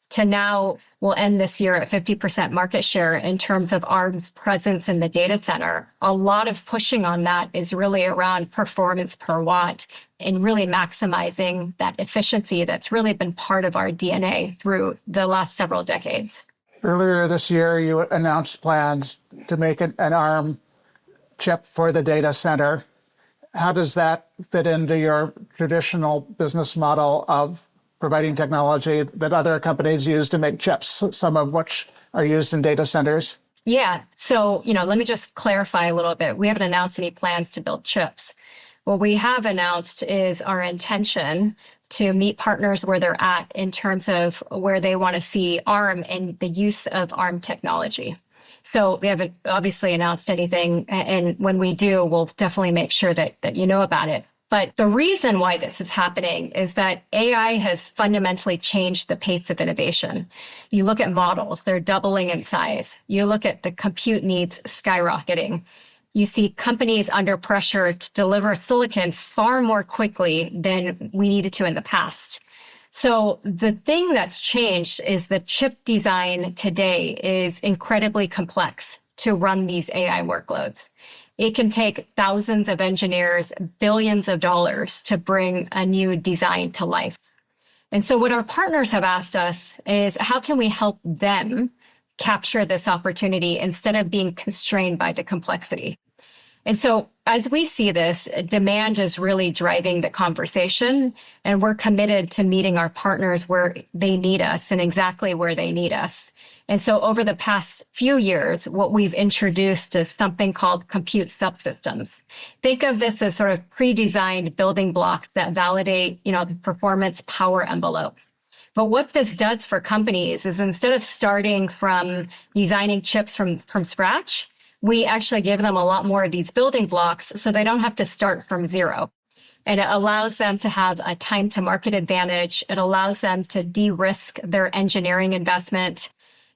to now we'll end this year at 50% market share in terms of ARM's presence in the data center. A lot of pushing on that is really around performance per watt and really maximizing that efficiency that's really been part of our DNA through the last several decades. Earlier this year, you announced plans to make an ARM chip for the data center. How does that fit into your traditional business model of providing technology that other companies use to make chips, some of which are used in data centers? Yeah. So, let me just clarify a little bit. We haven't announced any plans to build chips. What we have announced is our intention to meet partners where they're at in terms of where they want to see ARM and the use of ARM technology. So we haven't obviously announced anything. And when we do, we'll definitely make sure that you know about it. But the reason why this is happening is that AI has fundamentally changed the pace of innovation. You look at models, they're doubling in size. You look at the compute needs skyrocketing. You see companies under pressure to deliver silicon far more quickly than we needed to in the past. So the thing that's changed is the chip design today is incredibly complex to run these AI workloads. It can take thousands of engineers, billions of dollars to bring a new design to life. And so what our partners have asked us is, how can we help them capture this opportunity instead of being constrained by the complexity? And so as we see this, demand is really driving the conversation, and we're committed to meeting our partners where they need us and exactly where they need us. And so over the past few years, what we've introduced is something called compute subsystems. Think of this as sort of pre-designed building blocks that validate, the performance power envelope. But what this does for companies is, instead of starting from designing chips from scratch, we actually give them a lot more of these building blocks so they don't have to start from zero. And it allows them to have a time to market advantage. It allows them to de-risk their engineering investment.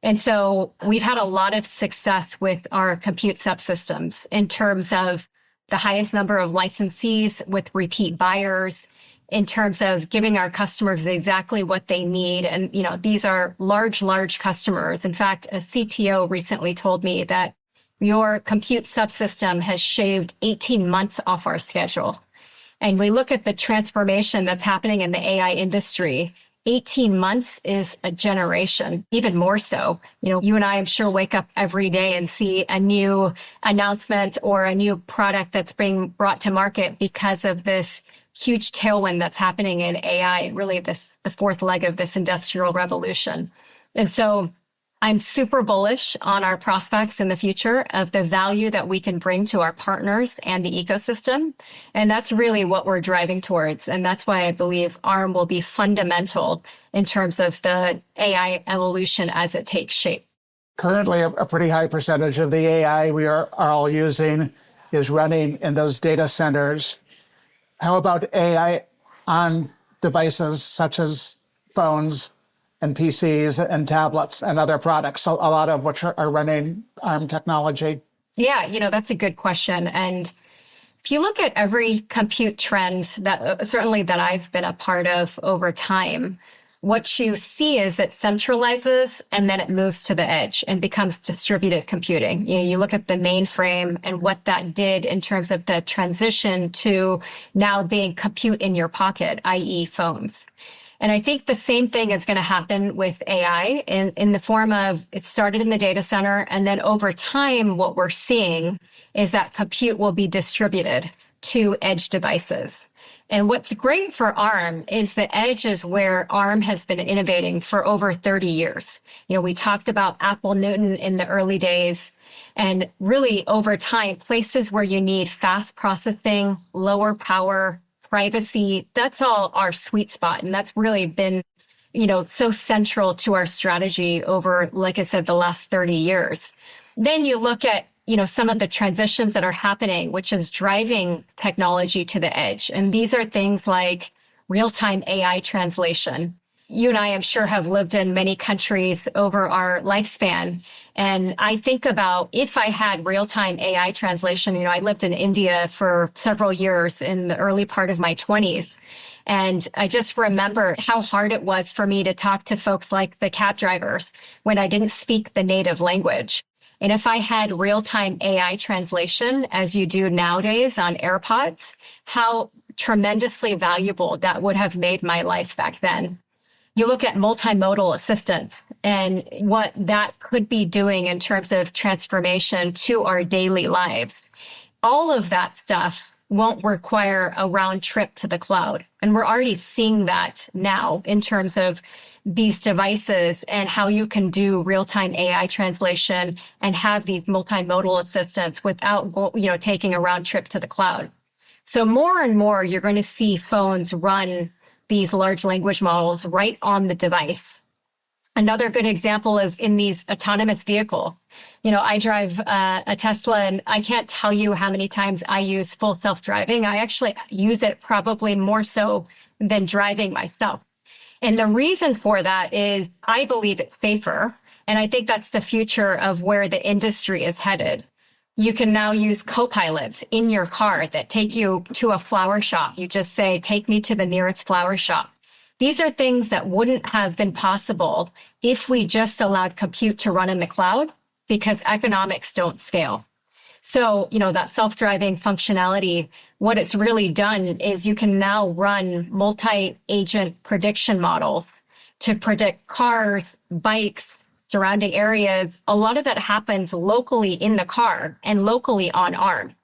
And so we've had a lot of success with our compute subsystems in terms of the highest number of licensees with repeat buyers, in terms of giving our customers exactly what they need. And, these are large customers. In fact, a CTO recently told me that your compute subsystem has shaved 18 months off our schedule. And we look at the transformation that's happening in the AI industry. 18 months is a generation, even more so. You and I, I'm sure, wake up every day and see a new announcement or a new product that's being brought to market because of this huge tailwind that's happening in AI, really the fourth leg of this industrial revolution. And so I'm super bullish on our prospects in the future of the value that we can bring to our partners and the ecosystem. And that's really what we're driving towards. And that's why I believe ARM will be fundamental in terms of the AI evolution as it takes shape. Currently, a pretty high percentage of the AI we are all using is running in those data centers. How about AI on devices such as phones and PCs and tablets and other products, a lot of which are running ARM technology? Yeah, that's a good question. And if you look at every compute trend that certainly that I've been a part of over time, what you see is it centralizes and then it moves to the edge and becomes distributed computing. You look at the mainframe and what that did in terms of the transition to now being compute in your pocket, i.e. phones. And I think the same thing is going to happen with AI in the form of it started in the data center. And then over time, what we're seeing is that compute will be distributed to edge devices. And what's great for ARM is the edge is where ARM has been innovating for over 30 years. We talked about Apple Newton in the early days, and really over time, places where you need fast processing, lower power, privacy, that's all our sweet spot. And that's really been, so central to our strategy over, like I said, the last 30 years. Then you look at some of the transitions that are happening, which is driving technology to the edge. And these are things like real-time AI translation. You and I, I'm sure, have lived in many countries over our lifespan. And I think about if I had real-time AI translation, I lived in India for several years in the early part of my 20s. And I just remember how hard it was for me to talk to folks like the cab drivers when I didn't speak the native language. And if I had real-time AI translation, as you do nowadays on AirPods, how tremendously valuable that would have made my life back then. You look at multimodal assistance and what that could be doing in terms of transformation to our daily lives. All of that stuff won't require a round trip to the cloud. And we're already seeing that now in terms of these devices and how you can do real-time AI translation and have these multimodal assistants without, taking a round trip to the cloud. So more and more, you're going to see phones run these large language models right on the device. Another good example is in these autonomous vehicles. I drive a Tesla, and I can't tell you how many times I use full self-driving. I actually use it probably more so than driving myself. And the reason for that is I believe it's safer. And I think that's the future of where the industry is headed. You can now use co-pilots in your car that take you to a flower shop. You just say, take me to the nearest flower shop. These are things that wouldn't have been possible if we just allowed compute to run in the cloud because economics don't scale. So, that self-driving functionality, what it's really done is you can now run multi-agent prediction models to predict cars, bikes, surrounding areas. A lot of that happens locally in the car and locally on ARM.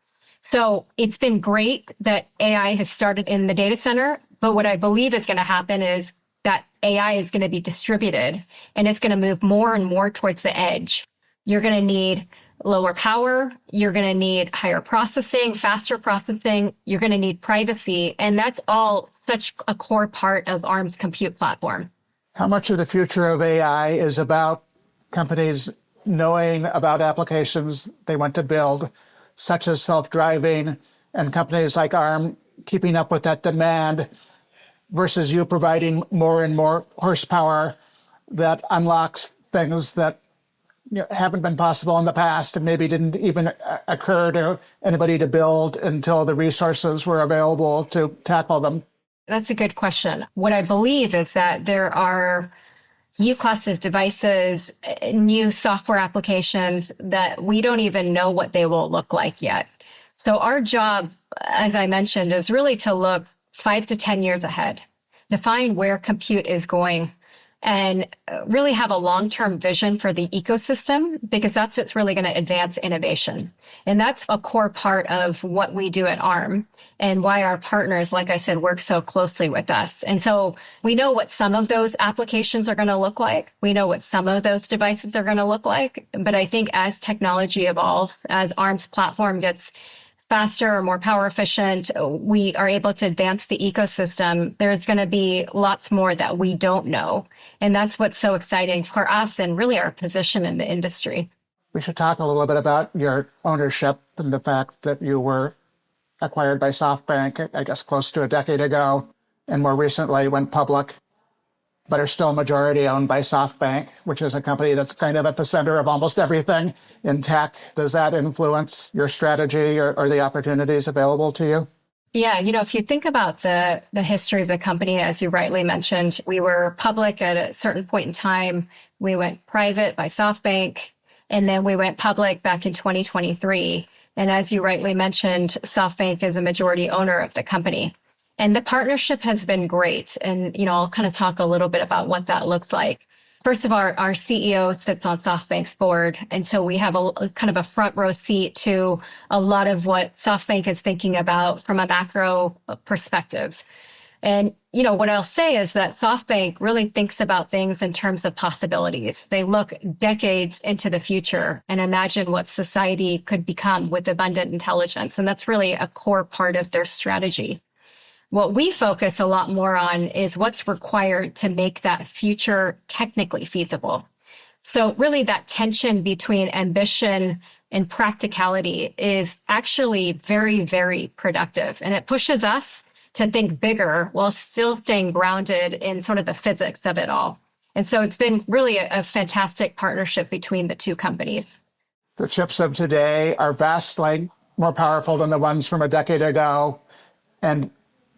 So it's been great that AI has started in the data center, but what I believe is going to happen is that AI is going to be distributed and it's going to move more and more towards the edge. You're going to need lower power, you're going to need higher processing, faster processing, you're going to need privacy, and that's all such a core part of ARM's compute platform. How much of the future of AI is about companies knowing about applications they want to build, such as self-driving, and companies like ARM keeping up with that demand versus you providing more and more horsepower that unlocks things that haven't been possible in the past and maybe didn't even occur to anybody to build until the resources were available to tackle them? That's a good question. What I believe is that there are new class of devices, new software applications that we don't even know what they will look like yet. So our job, as I mentioned, is really to look 5 to 10 years ahead, define where compute is going, and really have a long-term vision for the ecosystem, because that's what's really going to advance innovation. And that's a core part of what we do at ARM and why our partners, like I said, work so closely with us. And so we know what some of those applications are going to look like. We know what some of those devices are going to look like. But I think as technology evolves, as ARM's platform gets faster or more power efficient, we are able to advance the ecosystem, there's going to be lots more that we don't know. And that's what's so exciting for us and really our position in the industry. We should talk a little bit about your ownership and the fact that you were acquired by SoftBank, I guess, close to a decade ago, and more recently went public, but are still majority owned by SoftBank, which is a company that's kind of at the center of almost everything in tech. Does that influence your strategy or the opportunities available to you? Yeah, if you think about the history of the company, as you rightly mentioned, we were public at a certain point in time. We went private by SoftBank, and then we went public back in 2023. And as you rightly mentioned, SoftBank is a majority owner of the company. And the partnership has been great. And, I'll kind of talk a little bit about what that looks like. First of all, our CEO sits on SoftBank's board. And so we have a kind of a front row seat to a lot of what SoftBank is thinking about from a macro perspective. And, what I'll say is that SoftBank really thinks about things in terms of possibilities. They look decades into the future and imagine what society could become with abundant intelligence. And that's really a core part of their strategy. What we focus a lot more on is what's required to make that future technically feasible. So really that tension between ambition and practicality is actually very, very productive. And it pushes us to think bigger while still staying grounded in sort of the physics of it all. And so it's been really a fantastic partnership between the two companies. The chips of today are vastly more powerful than the ones from a decade ago, and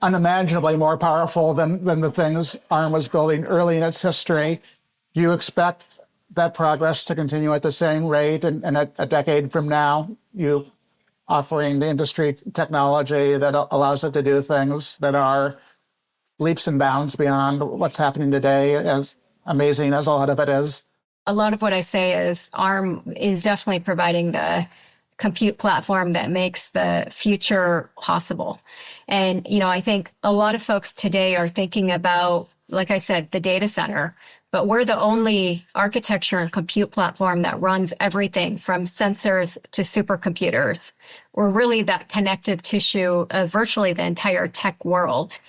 unimaginably more powerful than the things ARM was building early in its history. Do you expect that progress to continue at the same rate and a decade from now, you offering the industry technology that allows it to do things that are leaps and bounds beyond what's happening today, as amazing as a lot of it is? A lot of what I say is ARM is definitely providing the compute platform that makes the future possible. And, I think a lot of folks today are thinking about, like I said, the data center, but we're the only architecture and compute platform that runs everything from sensors to supercomputers. We're really that connective tissue of virtually the entire tech world.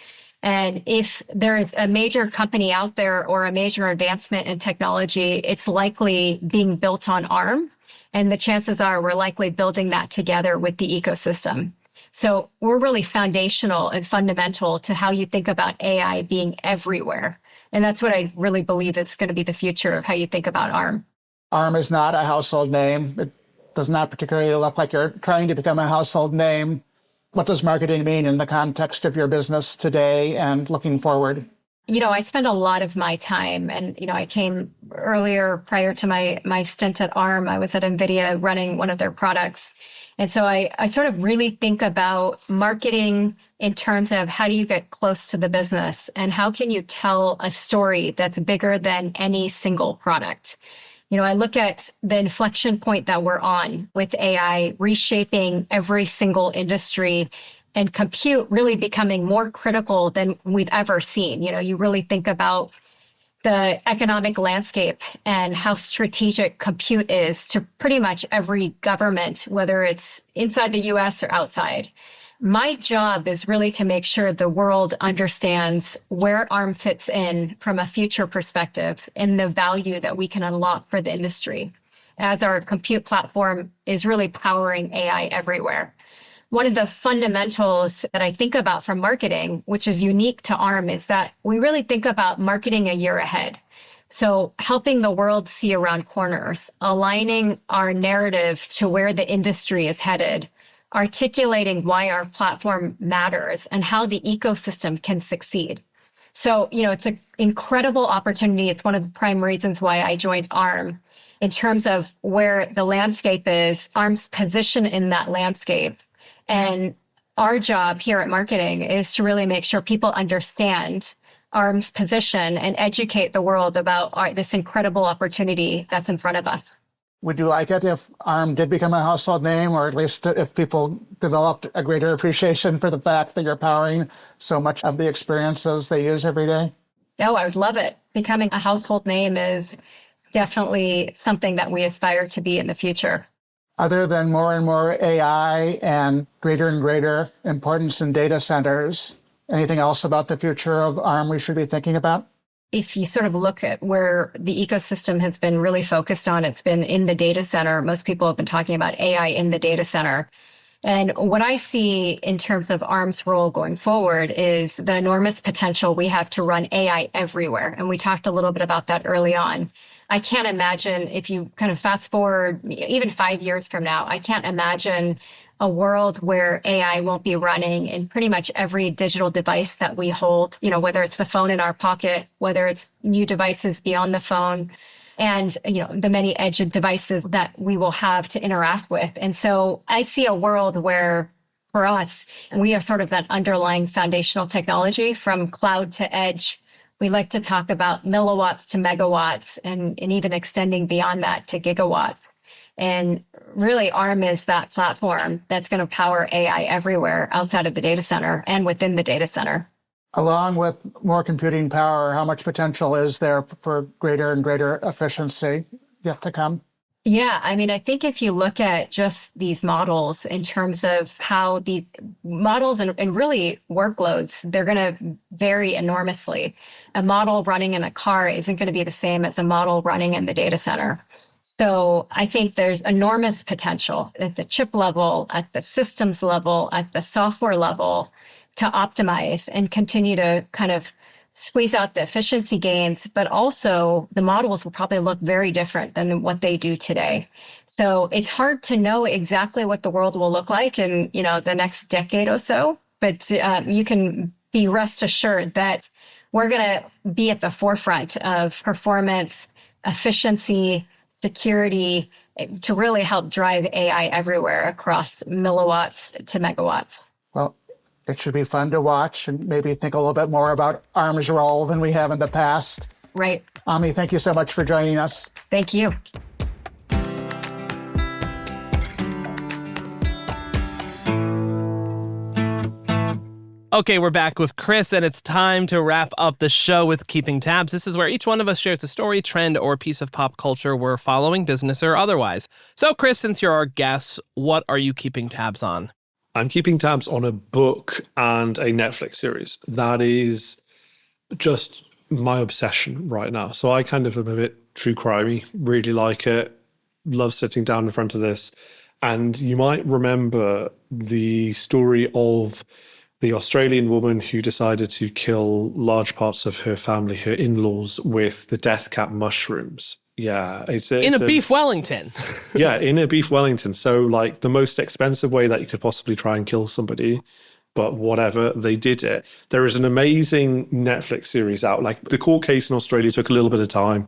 And if there's a major company out there or a major advancement in technology, it's likely being built on ARM. And the chances are we're likely building that together with the ecosystem. So we're really foundational and fundamental to how you think about AI being everywhere. And that's what I really believe is going to be the future of how you think about ARM. ARM is not a household name. It does not particularly look like you're trying to become a household name. What does marketing mean in the context of your business today and looking forward? I spend a lot of my time, and, I came earlier prior to my stint at ARM. I was at NVIDIA running one of their products. And so I sort of really think about marketing in terms of how do you get close to the business and how can you tell a story that's bigger than any single product. I look at the inflection point that we're on with AI reshaping every single industry and compute really becoming more critical than we've ever seen. You really think about the economic landscape and how strategic compute is to pretty much every government, whether it's inside the US or outside. My job is really to make sure the world understands where ARM fits in from a future perspective and the value that we can unlock for the industry as our compute platform is really powering AI everywhere. One of the fundamentals that I think about from marketing, which is unique to ARM, is that we really think about marketing a year ahead. So helping the world see around corners, aligning our narrative to where the industry is headed, articulating why our platform matters and how the ecosystem can succeed. So, it's an incredible opportunity. It's one of the prime reasons why I joined ARM in terms of where the landscape is, ARM's position in that landscape. And our job here at marketing is to really make sure people understand ARM's position and educate the world about this incredible opportunity that's in front of us. Would you like it if ARM did become a household name, or at least if people developed a greater appreciation for the fact that you're powering so much of the experiences they use every day? Oh, I would love it. Becoming a household name is definitely something that we aspire to be in the future. Other than more and more AI and greater importance in data centers, anything else about the future of ARM we should be thinking about? If you sort of look at where the ecosystem has been really focused on, it's been in the data center. Most people have been talking about AI in the data center. And what I see in terms of ARM's role going forward is the enormous potential we have to run AI everywhere. And we talked a little bit about that early on. I can't imagine, if you kind of fast forward even 5 years from now, I can't imagine a world where AI won't be running in pretty much every digital device that we hold, whether it's the phone in our pocket, whether it's new devices beyond the phone, and, the many edge devices that we will have to interact with. And so I see a world where, for us, we are sort of that underlying foundational technology from cloud to edge. We like to talk about milliwatts to megawatts and even extending beyond that to gigawatts. And really, ARM is that platform that's going to power AI everywhere outside of the data center and within the data center. Along with more computing power, how much potential is there for greater and greater efficiency yet to come? Yeah, I think if you look at just these models in terms of how the models and really workloads, they're going to vary enormously. A model running in a car isn't going to be the same as a model running in the data center. So I think there's enormous potential at the chip level, at the systems level, at the software level to optimize and continue to kind of squeeze out the efficiency gains, but also the models will probably look very different than what they do today. So it's hard to know exactly what the world will look like in, the next decade or so, but you can be rest assured that we're going to be at the forefront of performance, efficiency, security to really help drive AI everywhere across milliwatts to megawatts. Well, it should be fun to watch and maybe think a little bit more about ARM's role than we have in the past. Right. Ami, thank you so much for joining us. Thank you. Okay, we're back with Chris, and it's time to wrap up the show with Keeping Tabs. This is where each one of us shares a story, trend, or piece of pop culture we're following, business or otherwise. So, Chris, since you're our guest, what are you keeping tabs on? I'm keeping tabs on a book and a Netflix series. That is just my obsession right now. So I kind of am a bit true crimey, really like it, love sitting down in front of this. And you might remember the story of the Australian woman who decided to kill large parts of her family, her in-laws, with the death cap mushrooms. Yeah. It's a beef Wellington. Yeah, in a beef Wellington. So like the most expensive way that you could possibly try and kill somebody, but whatever, they did it. There is an amazing Netflix series out. Like the court case in Australia took a little bit of time,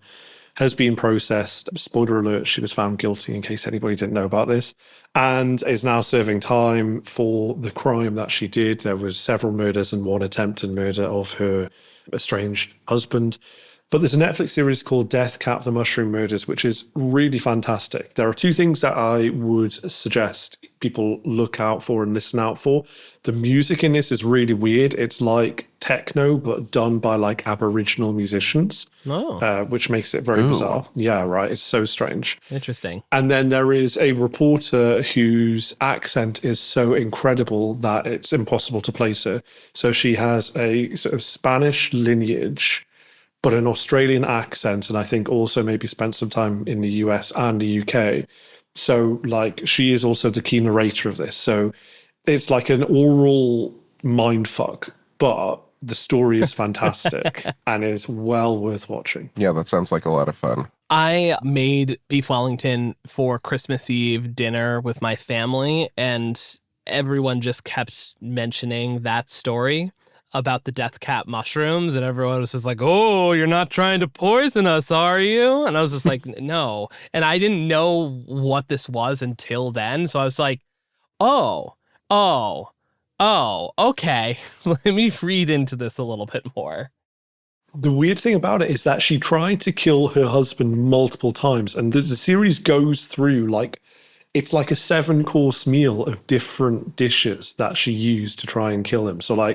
has been processed. Spoiler alert, she was found guilty in case anybody didn't know about this, and is now serving time for the crime that she did. There was several murders and one attempted murder of her estranged husband. But there's a Netflix series called Death Cap: The Mushroom Murders, which is really fantastic. There are two things that I would suggest people look out for and listen out for. The music in this is really weird. It's like techno, but done by like Aboriginal musicians, which makes it very bizarre. Yeah, right. It's so strange. Interesting. And then there is a reporter whose accent is so incredible that it's impossible to place her. So she has a sort of Spanish lineage, but an Australian accent, and I think also maybe spent some time in the US and the UK. So like she is also the key narrator of this. So it's like an oral mindfuck, but the story is fantastic and is well worth watching. Yeah, that sounds like a lot of fun. I made beef Wellington for Christmas Eve dinner with my family, and everyone just kept mentioning that story about the death cap mushrooms, and everyone was just like, oh, you're not trying to poison us, are you? And I was just like, no. And I didn't know what this was until then. So I was like, oh, okay. Let me read into this a little bit more. The weird thing about it is that she tried to kill her husband multiple times, and the series goes through it's like a 7-course meal of different dishes that she used to try and kill him. So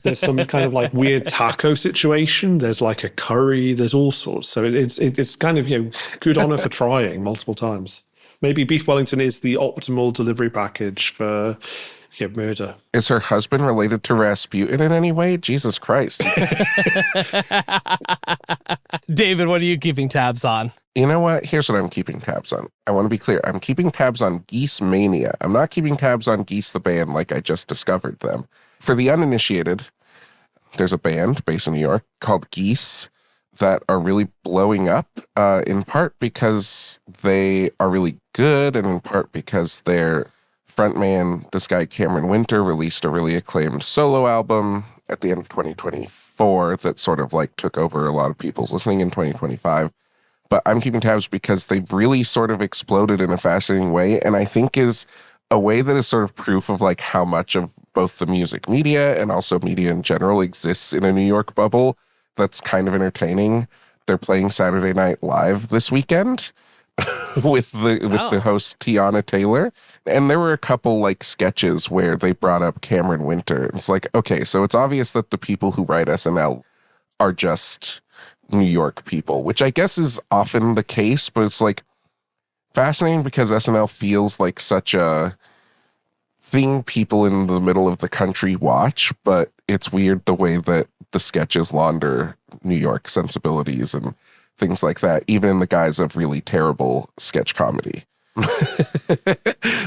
there's some kind of weird taco situation. There's a curry. There's all sorts. So it's kind of, good on her for trying multiple times. Maybe beef Wellington is the optimal delivery package for murder. Is her husband related to Rasputin in any way? Jesus Christ. David, what are you keeping tabs on? You know what? Here's what I'm keeping tabs on. I want to be clear. I'm keeping tabs on Geese Mania. I'm not keeping tabs on Geese the band like I just discovered them. For the uninitiated, there's a band based in New York called Geese that are really blowing up, in part because they are really good and in part because their frontman, this guy Cameron Winter, released a really acclaimed solo album at the end of 2024 that sort of took over a lot of people's listening in 2025. But I'm keeping tabs because they've really sort of exploded in a fascinating way, and I think is a way that is sort of proof of how much of both the music media and also media in general exists in a New York bubble that's kind of entertaining. They're playing Saturday Night Live this weekend with the host Tiana Taylor, and there were a couple sketches where they brought up Cameron Winter. It's okay, so it's obvious that the people who write SNL are just New York people, which I guess is often the case, but it's fascinating because SNL feels like such a thing people in the middle of the country watch, but it's weird the way that the sketches launder New York sensibilities and things like that, even in the guise of really terrible sketch comedy.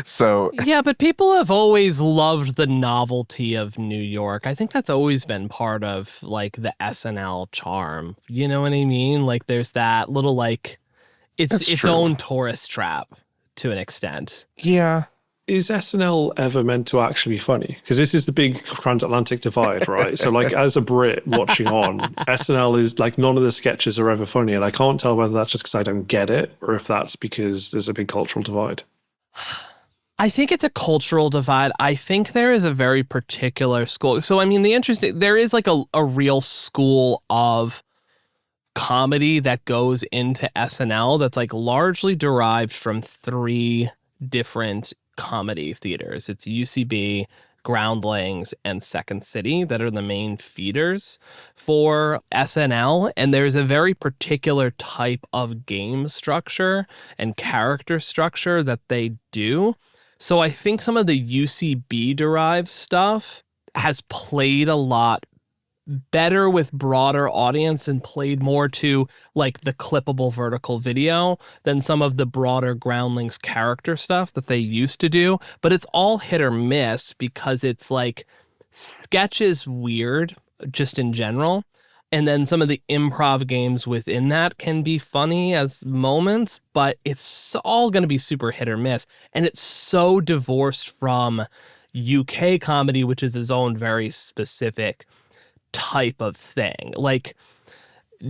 So yeah, but people have always loved the novelty of New York. I think that's always been part of the SNL charm. You know what I mean? There's that little it's its own tourist trap to an extent. Yeah. Is SNL ever meant to actually be funny? Because this is the big transatlantic divide, right? So as a Brit watching on, SNL is none of the sketches are ever funny. And I can't tell whether that's just because I don't get it or if that's because there's a big cultural divide. I think it's a cultural divide. I think there is a very particular school. So, I mean, there is a real school of comedy that goes into SNL that's largely derived from 3 different comedy theaters. It's UCB, Groundlings, and Second City that are the main feeders for SNL. And there's a very particular type of game structure and character structure that they do. So I think some of the UCB derived stuff has played a lot better with broader audience and played more to the clippable vertical video than some of the broader Groundlings character stuff that they used to do. But it's all hit or miss because it's sketch is weird just in general. And then some of the improv games within that can be funny as moments, but it's all going to be super hit or miss. And it's so divorced from UK comedy, which is its own very specific type of thing.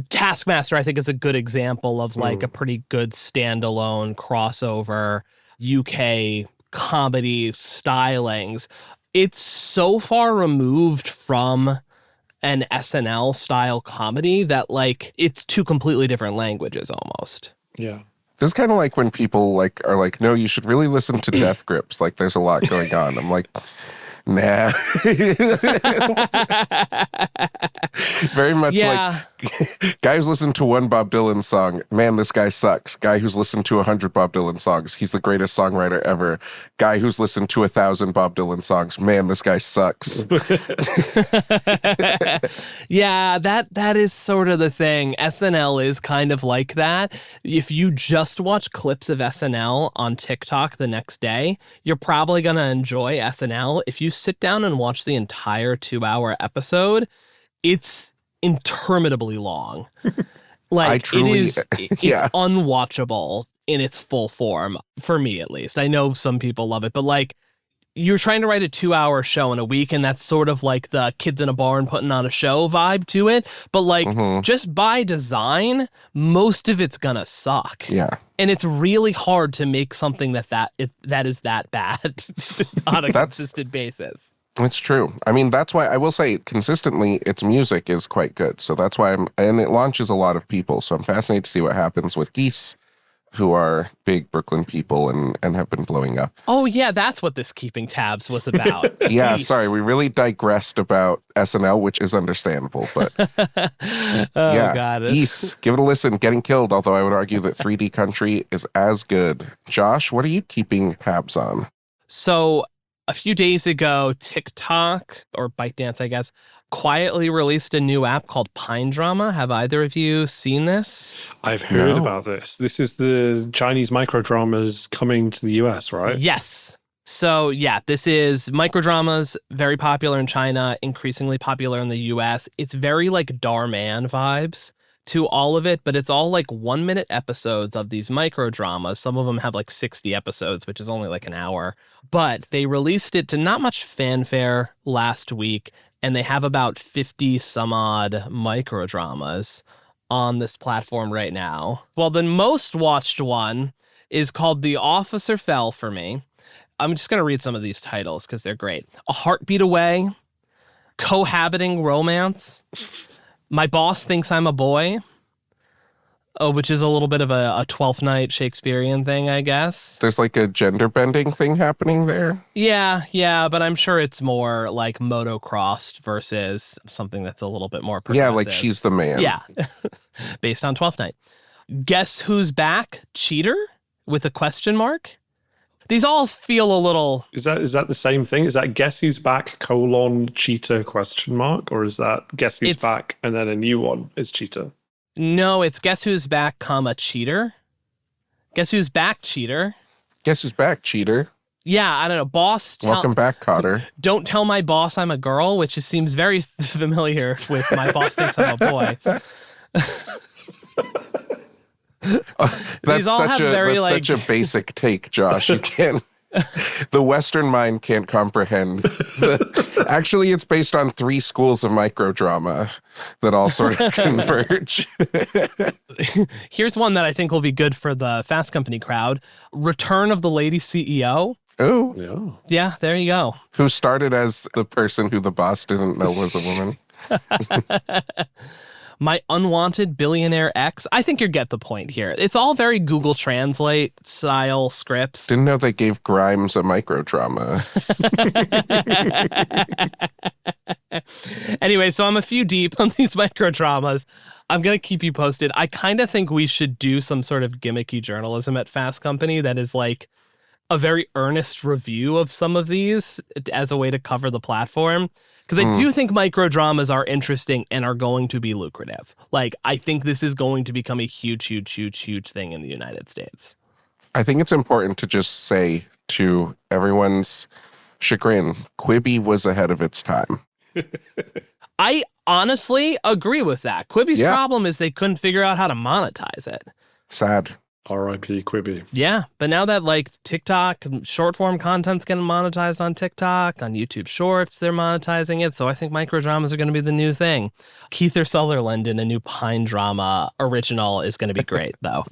Taskmaster, I think, is a good example of a pretty good standalone crossover UK comedy stylings. It's so far removed from an SNL style comedy that it's 2 completely different languages almost. Yeah. This is kind of when people are no, you should really listen to Death Grips. There's a lot going on. I'm nah. Very much guy who's listened to 1 Bob Dylan song, man, this guy sucks. Guy who's listened to 100 Bob Dylan songs, he's the greatest songwriter ever. Guy who's listened to 1,000 Bob Dylan songs, man, this guy sucks. Yeah, that is sort of the thing. SNL is kind of like that. If you just watch clips of SNL on TikTok the next day, you're probably going to enjoy SNL. If you sit down and watch the entire 2-hour episode, It's interminably long. Like, I truly, it's yeah. unwatchable in its full form, for me at least. I know some people love it, but like, you're trying to write a 2-hour show in a week, and that's sort of like the kids in a barn putting on a show vibe to it. But like, just by design, most of it's gonna suck. Yeah. And it's really hard to make something that is that bad on a consistent basis. It's true. I mean, that's why I will say consistently its music is quite good. So that's why and it launches a lot of people. So I'm fascinated to see what happens with Geese, who are big Brooklyn people and have been blowing up. Oh, yeah, that's what this keeping tabs was about. Yeah, Geese. sorry, we really digressed about SNL, which is understandable, but yeah, God. Geese, give it a listen. Getting Killed, although I would argue that 3D Country is as good. Josh, what are you keeping tabs on? So a few days ago, TikTok, or ByteDance, I guess, quietly released a new app called Pine Drama. Have either of you seen this? I've heard about this. This is the Chinese microdramas coming to the US, right? Yes. So yeah, this is microdramas, very popular in China, increasingly popular in the US. It's very like Dhar Mann vibes to all of it, but it's all like 1-minute episodes of these microdramas. Some of them have like 60 episodes, which is only like an hour. But they released it to not much fanfare last week, and they have about 50 some odd microdramas on this platform right now. Well, the most watched one is called The Officer Fell for Me. I'm just going to read some of these titles because they're great. A Heartbeat Away, Cohabiting Romance, My Boss Thinks I'm a Boy, which is a little bit of a Twelfth Night Shakespearean thing, I guess. There's like a gender bending thing happening there. Yeah, but I'm sure it's more like motocrossed versus something that's a little bit more progressive. Yeah, like She's the Man. Yeah, based on Twelfth Night. Guess Who's Back? Cheater? With a question mark? These all feel a little... Is that the same thing? Is that Guess Who's Back, cheater, question mark? Or is that Guess Who's Back and then a new one is cheater? No, it's Guess Who's Back, cheater. Guess Who's Back, cheater. Guess Who's Back, cheater. Yeah, I don't know. Boss... Welcome back, Cotter. Don't tell my boss I'm a girl, which seems very familiar with My Boss Thinks I'm a Boy. That's such a basic take, Josh. You can't. The Western mind can't comprehend. Actually, it's based on 3 schools of microdrama that all sort of converge. Here's one that I think will be good for the Fast Company crowd. Return of the Lady CEO. Oh. Yeah, there you go. Who started as the person who the boss didn't know was a woman. My Unwanted Billionaire Ex. I think you get the point here. It's all very Google Translate style scripts. Didn't know they gave Grimes a microdrama. Anyway, so I'm a few deep on these microdramas. I'm going to keep you posted. I kind of think we should do some sort of gimmicky journalism at Fast Company that is like a very earnest review of some of these as a way to cover the platform. Because I do think microdramas are interesting and are going to be lucrative. Like, I think this is going to become a huge thing in the United States. I think it's important to just say, to everyone's chagrin, Quibi was ahead of its time. I honestly agree with that. Quibi's problem is they couldn't figure out how to monetize it. Sad. R.I.P. Quibi. Yeah, but now that like TikTok short form content's getting monetized on TikTok, on YouTube Shorts, they're monetizing it. So I think microdramas are going to be the new thing. Keith Sutherland in a new Pine Drama original is going to be great, though.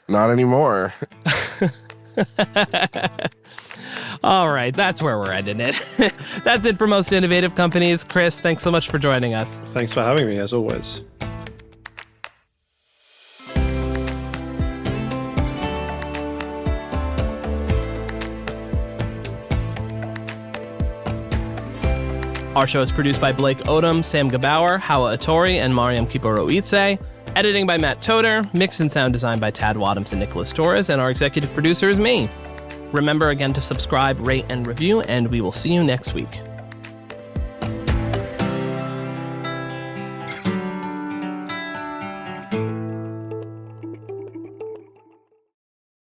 Not anymore. All right, that's where we're ending it. That's it for Most Innovative Companies. Chris, thanks so much for joining us. Thanks for having me, as always. Our show is produced by Blake Odom, Sam Gabauer, Hawa Atori, and Mariam Kiporoitse. Editing by Matt Toder, mix and sound design by Tad Wadhams and Nicholas Torres, and our executive producer is me. Remember again to subscribe, rate, and review, and we will see you next week.